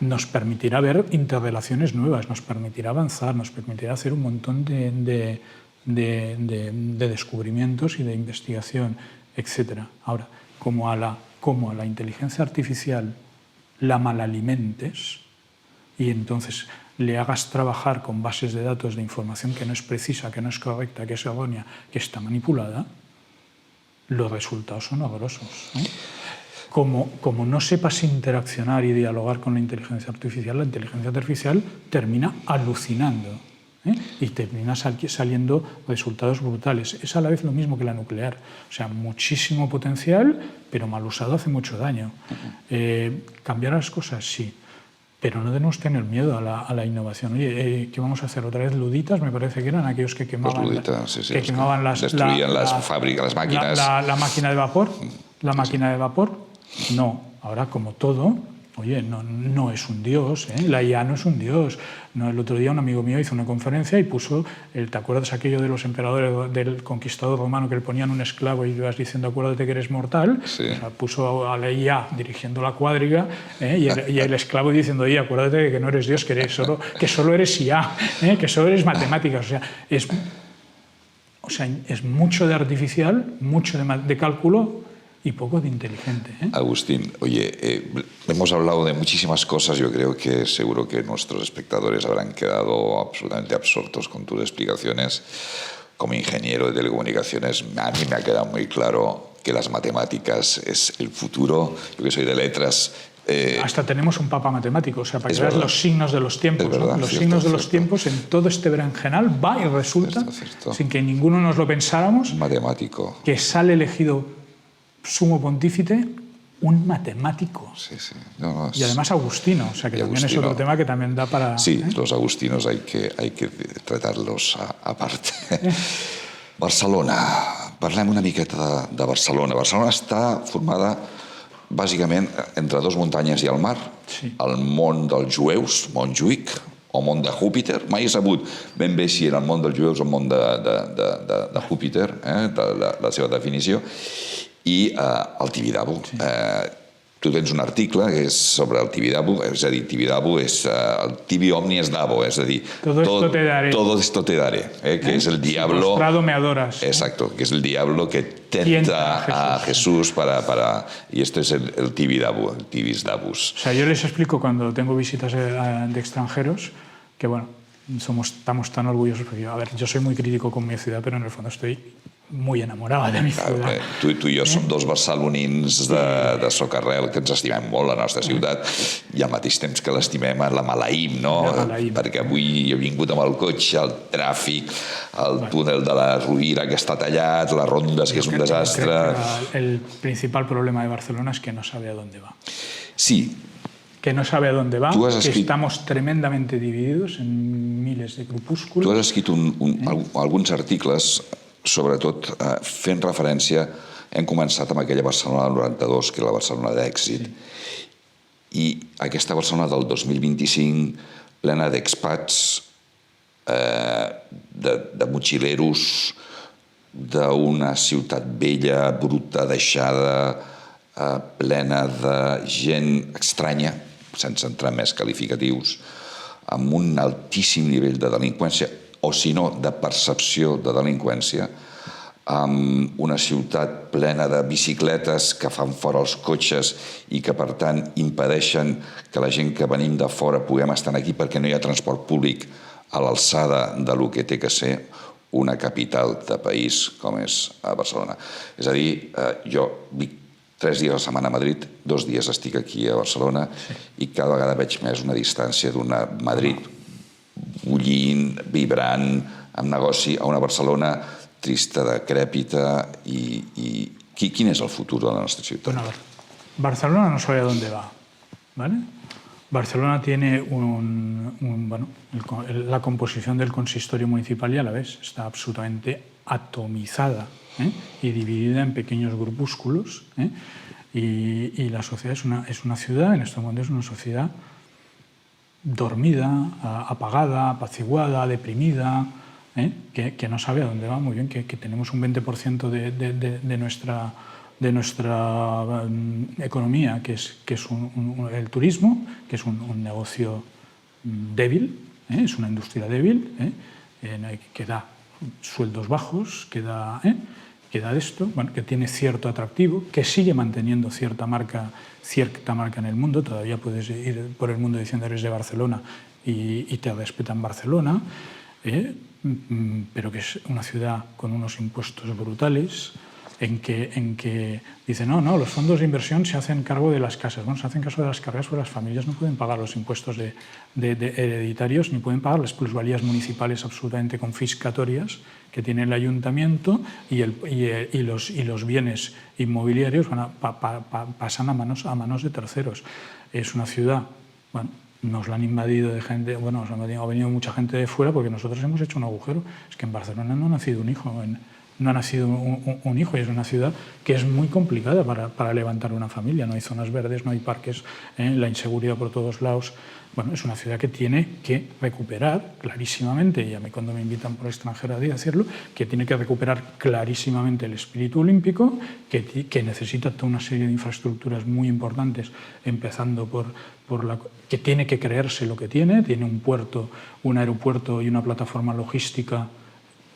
[SPEAKER 2] Nos permitirá ver interrelaciones nuevas, nos permitirá avanzar, nos permitirá hacer un montón de descubrimientos y de investigación, etc. Ahora, como a la inteligencia artificial la malalimentes y entonces le hagas trabajar con bases de datos de información que no es precisa, que no es correcta, que es errónea, que está manipulada, los resultados son horrorosos. Como no sepas interaccionar y dialogar con la inteligencia artificial termina alucinando y termina saliendo resultados brutales. Es a la vez lo mismo que la nuclear. O sea, muchísimo potencial, pero mal usado hace mucho daño. ¿Cambiar las cosas? Sí. pero no debemos tener miedo a la innovación. Oye, ¿qué vamos a hacer? ¿Otra vez luditas? Me parece que eran aquellos que quemaban,
[SPEAKER 1] destruían las fábricas, las máquinas.
[SPEAKER 2] La máquina de vapor. La máquina de vapor. No, ahora como todo, oye, no es un dios, ¿eh? La IA no es un dios. No, el otro día un amigo mío hizo una conferencia y puso, ¿te acuerdas aquello de los emperadores del conquistador romano que le ponían un esclavo y ibas diciendo acuérdate que eres mortal?
[SPEAKER 1] Sí.
[SPEAKER 2] O sea, puso a la IA dirigiendo la cuadriga, y el esclavo diciendo, oye, acuérdate de que no eres dios, que solo eres IA, que solo eres matemáticas. O sea, es mucho de artificial, mucho de cálculo y poco de inteligente.
[SPEAKER 1] Agustín, oye, hemos hablado de muchísimas cosas. Yo creo que seguro que nuestros espectadores habrán quedado absolutamente absortos con tus explicaciones. Como ingeniero de telecomunicaciones, a mí me ha quedado muy claro que las matemáticas es el futuro. Yo que soy de letras...
[SPEAKER 2] Hasta tenemos un papa matemático, o sea, para que veas los signos de los tiempos.
[SPEAKER 1] Verdad,
[SPEAKER 2] ¿no? Los
[SPEAKER 1] cierto,
[SPEAKER 2] signos de los
[SPEAKER 1] cierto.
[SPEAKER 2] tiempos en todo este berenjenal va y resulta,
[SPEAKER 1] Cierto.
[SPEAKER 2] sin que ninguno nos lo pensáramos,
[SPEAKER 1] Matemático.
[SPEAKER 2] que sale elegido sumo pontífice un matemático.
[SPEAKER 1] Sí.
[SPEAKER 2] Y además agustino, o sea, que también es otro tema que también da para...
[SPEAKER 1] Sí, los agustinos hay que tratarlos aparte. Barcelona. Parlem una miqueta de Barcelona. Barcelona està formada bàsicament entre dues muntanyes i el mar.
[SPEAKER 2] Sí.
[SPEAKER 1] El món dels jueus, Montjuïc, o món de Júpiter. Mai he sabut ben bé si era el món dels jueus o el món de Júpiter, la seva definició. I el Tibidabo. Sí. Tu tens un article que és sobre el Tibidabo, és a dir, Tibidabo és el tibi omnies dabo, és a dir,
[SPEAKER 2] todo esto te daré,
[SPEAKER 1] que és el diablo...
[SPEAKER 2] Postrado me adoras.
[SPEAKER 1] Exacto, que es el diablo que tenta a Jesús para... Y esto es el Tibidabo, el Tibisdabus.
[SPEAKER 2] O sea, yo les explico cuando tengo visitas de extranjeros que, bueno, estamos tan orgullosos porque, a ver, yo soy muy crítico con mi ciudad, pero en el fondo estoy muy enamorada de mi ciudad.
[SPEAKER 1] Tu i jo som dos barcelonins de socarrel que ens estimem molt la nostra ciutat i al mateix temps que l'estimem la maleïm, no? Perquè avui he vingut amb el cotxe, el tràfic, el túnel de la Rovira que està tallat, les rondes que és un desastre...
[SPEAKER 2] El principal problema de Barcelona es que no sabe a dónde va.
[SPEAKER 1] Sí.
[SPEAKER 2] Que no sabe a dónde va, que estamos tremendamente divididos en miles de grupúsculos.
[SPEAKER 1] Tu has escrit alguns articles, sobretot fent referència, hem començat amb aquella Barcelona del 92, que era la Barcelona d'èxit, i aquesta Barcelona del 2025, plena d'expats, de motxileros, d'una ciutat vella, bruta, deixada, plena de gent estranya, sense entrar en més qualificatius, amb un altíssim nivell de delinqüència, o si no, de percepció de delinqüència, amb una ciutat plena de bicicletes que fan fora els cotxes i que, per tant, impedeixen que la gent que venim de fora puguem estar aquí perquè no hi ha transport públic a l'alçada del que té que ser una capital de país com és Barcelona. És a dir, jo vic 3 dies a la setmana a Madrid, 2 dies estic aquí a Barcelona i cada vegada veig més una distància d'una Madrid bullint, vibrant, amb negoci, a una Barcelona trista, decrèpita i... ¿Quién es el futuro de la nuestra ciudad?
[SPEAKER 2] Bueno, a ver, Barcelona no sabe a dónde va, ¿vale? Barcelona tiene la composición del consistorio municipal, ya la ves, está absolutamente atomizada y dividida en pequeños grupúsculos, y la sociedad es una ciudad, en este momento es una sociedad dormida, apagada, apaciguada, deprimida, que no sabe a dónde va. Muy bien, que tenemos un 20% de nuestra economía, que es el turismo, que es un negocio débil, es una industria débil, que da sueldos bajos, que da esto, bueno, que tiene cierto atractivo, que sigue manteniendo cierta marca en el mundo. Todavía puedes ir por el mundo diciendo eres de Barcelona y te respetan Barcelona, pero que es una ciudad con unos impuestos brutales, en que dicen, no, los fondos de inversión se hacen cargo de las casas. Bueno, se hacen cargo de las cargas porque las familias no pueden pagar los impuestos de hereditarios, ni pueden pagar las plusvalías municipales absolutamente confiscatorias que tiene el ayuntamiento, y los bienes inmobiliarios pasan a manos de terceros. Es una ciudad, bueno, nos la han invadido de gente, bueno, ha venido mucha gente de fuera porque nosotros hemos hecho un agujero. Es que en Barcelona no ha nacido un hijo, no ha nacido un hijo, y es una ciudad que es muy complicada para levantar una familia. No hay zonas verdes, no hay parques, la inseguridad por todos lados. Bueno, es una ciudad que tiene que recuperar clarísimamente, y a mí cuando me invitan por extranjera a decirlo, que tiene que recuperar clarísimamente el espíritu olímpico, que necesita toda una serie de infraestructuras muy importantes, empezando por que tiene que creerse lo que tiene un puerto, un aeropuerto y una plataforma logística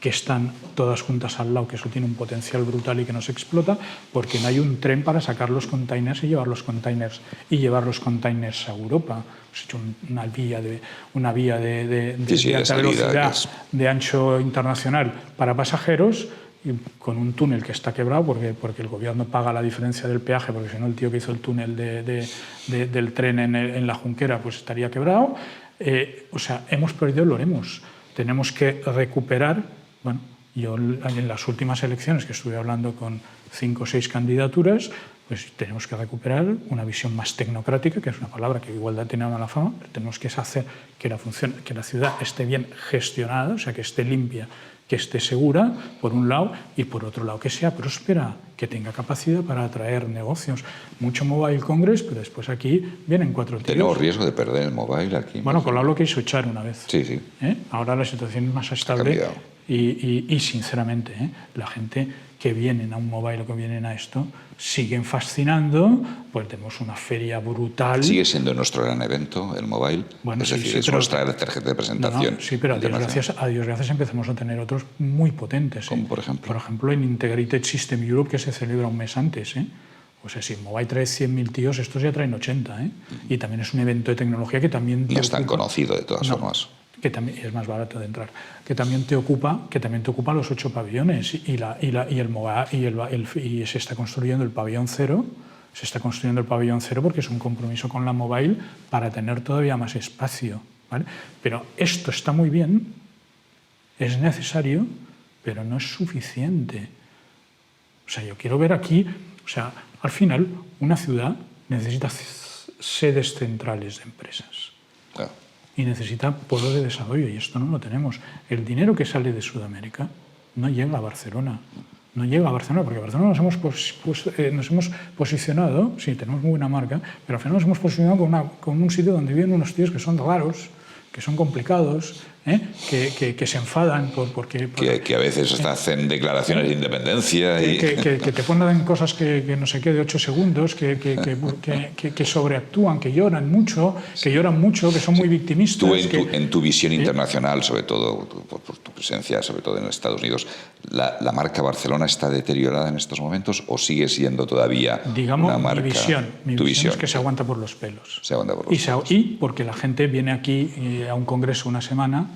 [SPEAKER 2] que están todas juntas al lado, que eso tiene un potencial brutal y que no se explota, porque no hay un tren para sacar los containers y llevar los containers a Europa. Hemos hecho una vía de alta velocidad, de ancho internacional para pasajeros, y con un túnel que está quebrado porque el gobierno paga la diferencia del peaje, porque si no el tío que hizo el túnel del tren en la Junquera pues estaría quebrado. O sea, hemos perdido, lo haremos. Tenemos que recuperar. Bueno, yo en las últimas elecciones que estuve hablando con 5 o 6 candidaturas, pues tenemos que recuperar una visión más tecnocrática, que es una palabra que igual tiene mala fama, pero tenemos que hacer que la ciudad esté bien gestionada, o sea, que esté limpia, que esté segura, por un lado, y por otro lado, que sea próspera, que tenga capacidad para atraer negocios. Mucho Mobile Congress, pero después aquí vienen 4 tíos.
[SPEAKER 1] ¿Tenemos riesgo de perder el mobile aquí?
[SPEAKER 2] Bueno, Colau lo quiso echar una vez.
[SPEAKER 1] Sí, sí.
[SPEAKER 2] Ahora la situación es más estable. Y sinceramente, la gente que vienen a un mobile o que vienen a esto siguen fascinando, pues tenemos una feria brutal.
[SPEAKER 1] ¿Sigue siendo nuestro gran evento el mobile?
[SPEAKER 2] Bueno,
[SPEAKER 1] es decir, es nuestra tarjeta de presentación.
[SPEAKER 2] Sí, pero a Dios gracias empezamos a tener otros muy potentes.
[SPEAKER 1] ¿Como por ejemplo?
[SPEAKER 2] Por ejemplo, en Integrated System Europe, que se celebra un mes antes. O sea, si Mobile trae 100.000 tíos, estos ya traen 80. Y también es un evento de tecnología que también...
[SPEAKER 1] No es tan conocido, de todas formas.
[SPEAKER 2] Que también es más barato de entrar, que también te ocupa los 8 pabellones y se está construyendo el pabellón 0. Se está construyendo el pabellón 0 porque es un compromiso con la Mobile para tener todavía más espacio, ¿vale? Pero esto está muy bien, es necesario, pero no es suficiente. O sea, yo quiero ver aquí, o sea, al final una ciudad necesita sedes centrales de empresas.
[SPEAKER 1] Claro.
[SPEAKER 2] Y necesita polos de desarrollo, y esto no lo tenemos. El dinero que sale de Sudamérica no llega a Barcelona. No llega a Barcelona, porque Barcelona nos hemos posicionado, sí, tenemos muy buena marca, pero al final nos hemos posicionado con un sitio donde viven unos tíos que son raros, que son complicados, que se enfadan porque
[SPEAKER 1] a veces hasta hacen declaraciones de independencia.
[SPEAKER 2] Que te ponen cosas que no sé qué, de 8 segundos, que sobreactúan, que lloran mucho, que son muy victimistas.
[SPEAKER 1] Tú en tu visión internacional, sobre todo por tu presencia, sobre todo en Estados Unidos, ¿la marca Barcelona está deteriorada en estos momentos o sigue siendo todavía una marca?
[SPEAKER 2] Mi visión es que se aguanta por los pelos.
[SPEAKER 1] Se aguanta por los pelos.
[SPEAKER 2] Y porque la gente viene aquí a un congreso una semana,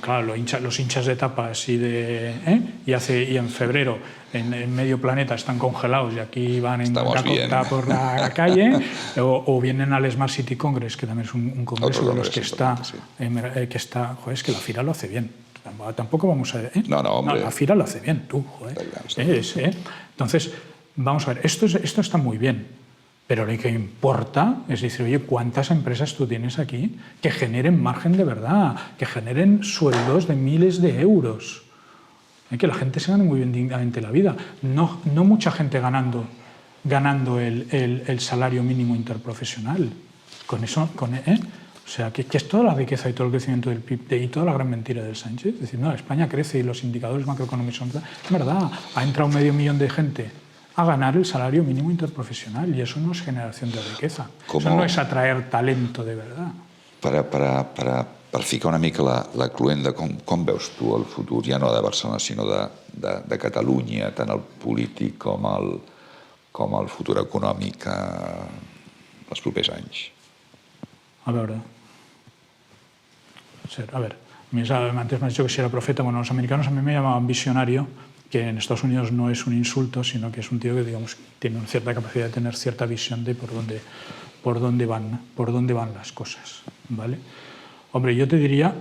[SPEAKER 2] claro, los hinchas de tapas y en febrero en medio planeta están congelados y aquí van en cacota por la calle, o vienen al Smart City Congress, que también es un congreso de los que está, joder, es que la FIRA lo hace bien. Tampoco vamos a...
[SPEAKER 1] No, hombre.
[SPEAKER 2] La FIRA lo hace bien, tú, joder. Entonces, vamos a ver, esto está muy bien. Pero lo que importa es decir, oye, ¿cuántas empresas tú tienes aquí que generen margen de verdad, que generen sueldos de miles de euros? Que la gente se gane muy bien dignamente la vida. No mucha gente ganando el salario mínimo interprofesional. Con eso, o sea, que es toda la riqueza y todo el crecimiento del PIB y toda la gran mentira del Sánchez. Es decir, no, España crece y los indicadores macroeconómicos son... Es verdad, ha entrado 500.000 de gente a ganar el salario mínimo interprofesional, y eso no es generación de riqueza. Eso no és atraer talento de verdad.
[SPEAKER 1] Per ficar una mica la cluenda, com veus tu el futur, ja no de Barcelona, sinó de Catalunya, tant el polític com el futur econòmic els propers anys?
[SPEAKER 2] A veure, antes me has dicho que si era profeta. Bueno, los americanos a mí me llamaban visionario, que en Estados Unidos no es un insulto, sino que es un tío que, digamos, tiene una cierta capacidad de tener cierta visión de por dónde van las cosas, ¿vale? Hombre, yo te diría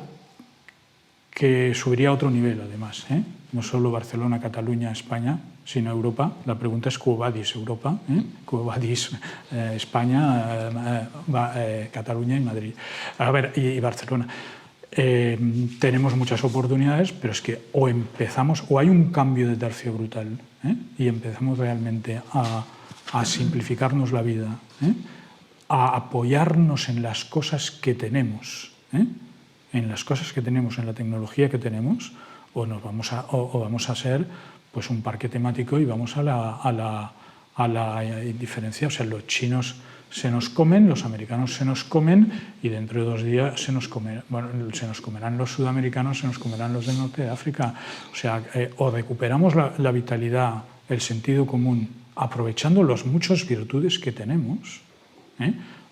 [SPEAKER 2] que subiría a otro nivel, además, no solo Barcelona, Cataluña, España, sino Europa. La pregunta es Quo Vadis Europa, Quo Vadis España, Cataluña y Madrid. A ver, y Barcelona. Tenemos muchas oportunidades, pero es que o empezamos, o hay un cambio de tercio brutal, y empezamos realmente a simplificarnos la vida, a apoyarnos en las cosas que tenemos, en las cosas que tenemos, en la tecnología que tenemos, o vamos a ser pues un parque temático y vamos a la indiferencia. O sea, los chinos se nos comen, los americanos se nos comen y dentro de 2 días se nos comerán los sudamericanos, se nos comerán los del norte de África. O sea, o recuperamos la vitalidad, el sentido común, aprovechando las muchas virtudes que tenemos,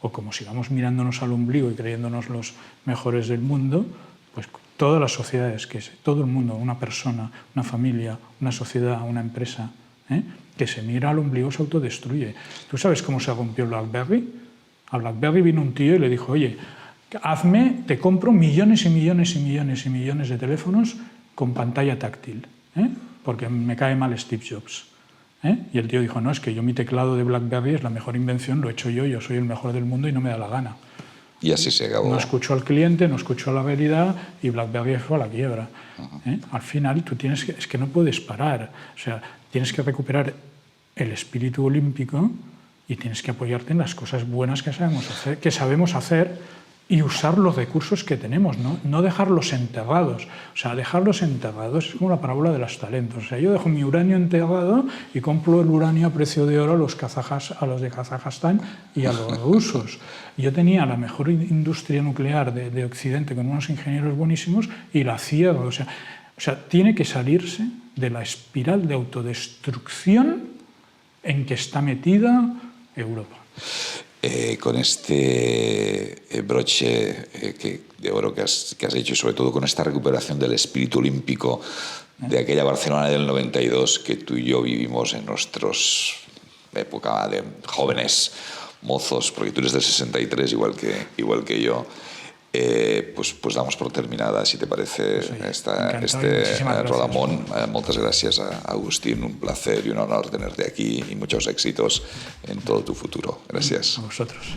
[SPEAKER 2] o como sigamos mirándonos al ombligo y creyéndonos los mejores del mundo, pues todas las sociedades, todo el mundo, una persona, una familia, una sociedad, una empresa, que se mira al ombligo se autodestruye. ¿Tú sabes cómo se rompió el BlackBerry? A BlackBerry vino un tío y le dijo, oye, te compro millones y millones y millones y millones de teléfonos con pantalla táctil, porque me cae mal Steve Jobs. Y el tío dijo, no, es que mi teclado de BlackBerry es la mejor invención, lo he hecho yo soy el mejor del mundo y no me da la gana.
[SPEAKER 1] Y así se acabó.
[SPEAKER 2] No escuchó al cliente, no escuchó la realidad y BlackBerry fue a la quiebra. Al final tú es que no puedes parar. O sea, tienes que recuperar el espíritu olímpico y tienes que apoyarte en las cosas buenas que sabemos hacer y usar los recursos que tenemos, no dejarlos enterrados. O sea, dejarlos enterrados es como la parábola de los talentos. O sea, yo dejo mi uranio enterrado y compro el uranio a precio de oro a los de Kazajstán y a los rusos. Yo tenía la mejor industria nuclear de Occidente con unos ingenieros buenísimos y la cierro. O sea, tiene que salirse de la espiral de autodestrucción en que está metida Europa.
[SPEAKER 1] Con este broche de oro que has hecho y sobre todo con esta recuperación del espíritu olímpico de aquella Barcelona del 92 que tú y yo vivimos en nuestros época de jóvenes mozos, porque tú eres del 63 igual que yo, pues damos por terminada, si te parece, este Rodamón. Moltes gràcies, Agustín, un placer y un honor tenerte aquí y muchos éxitos en todo tu futuro. Gracias.
[SPEAKER 2] A vosotros.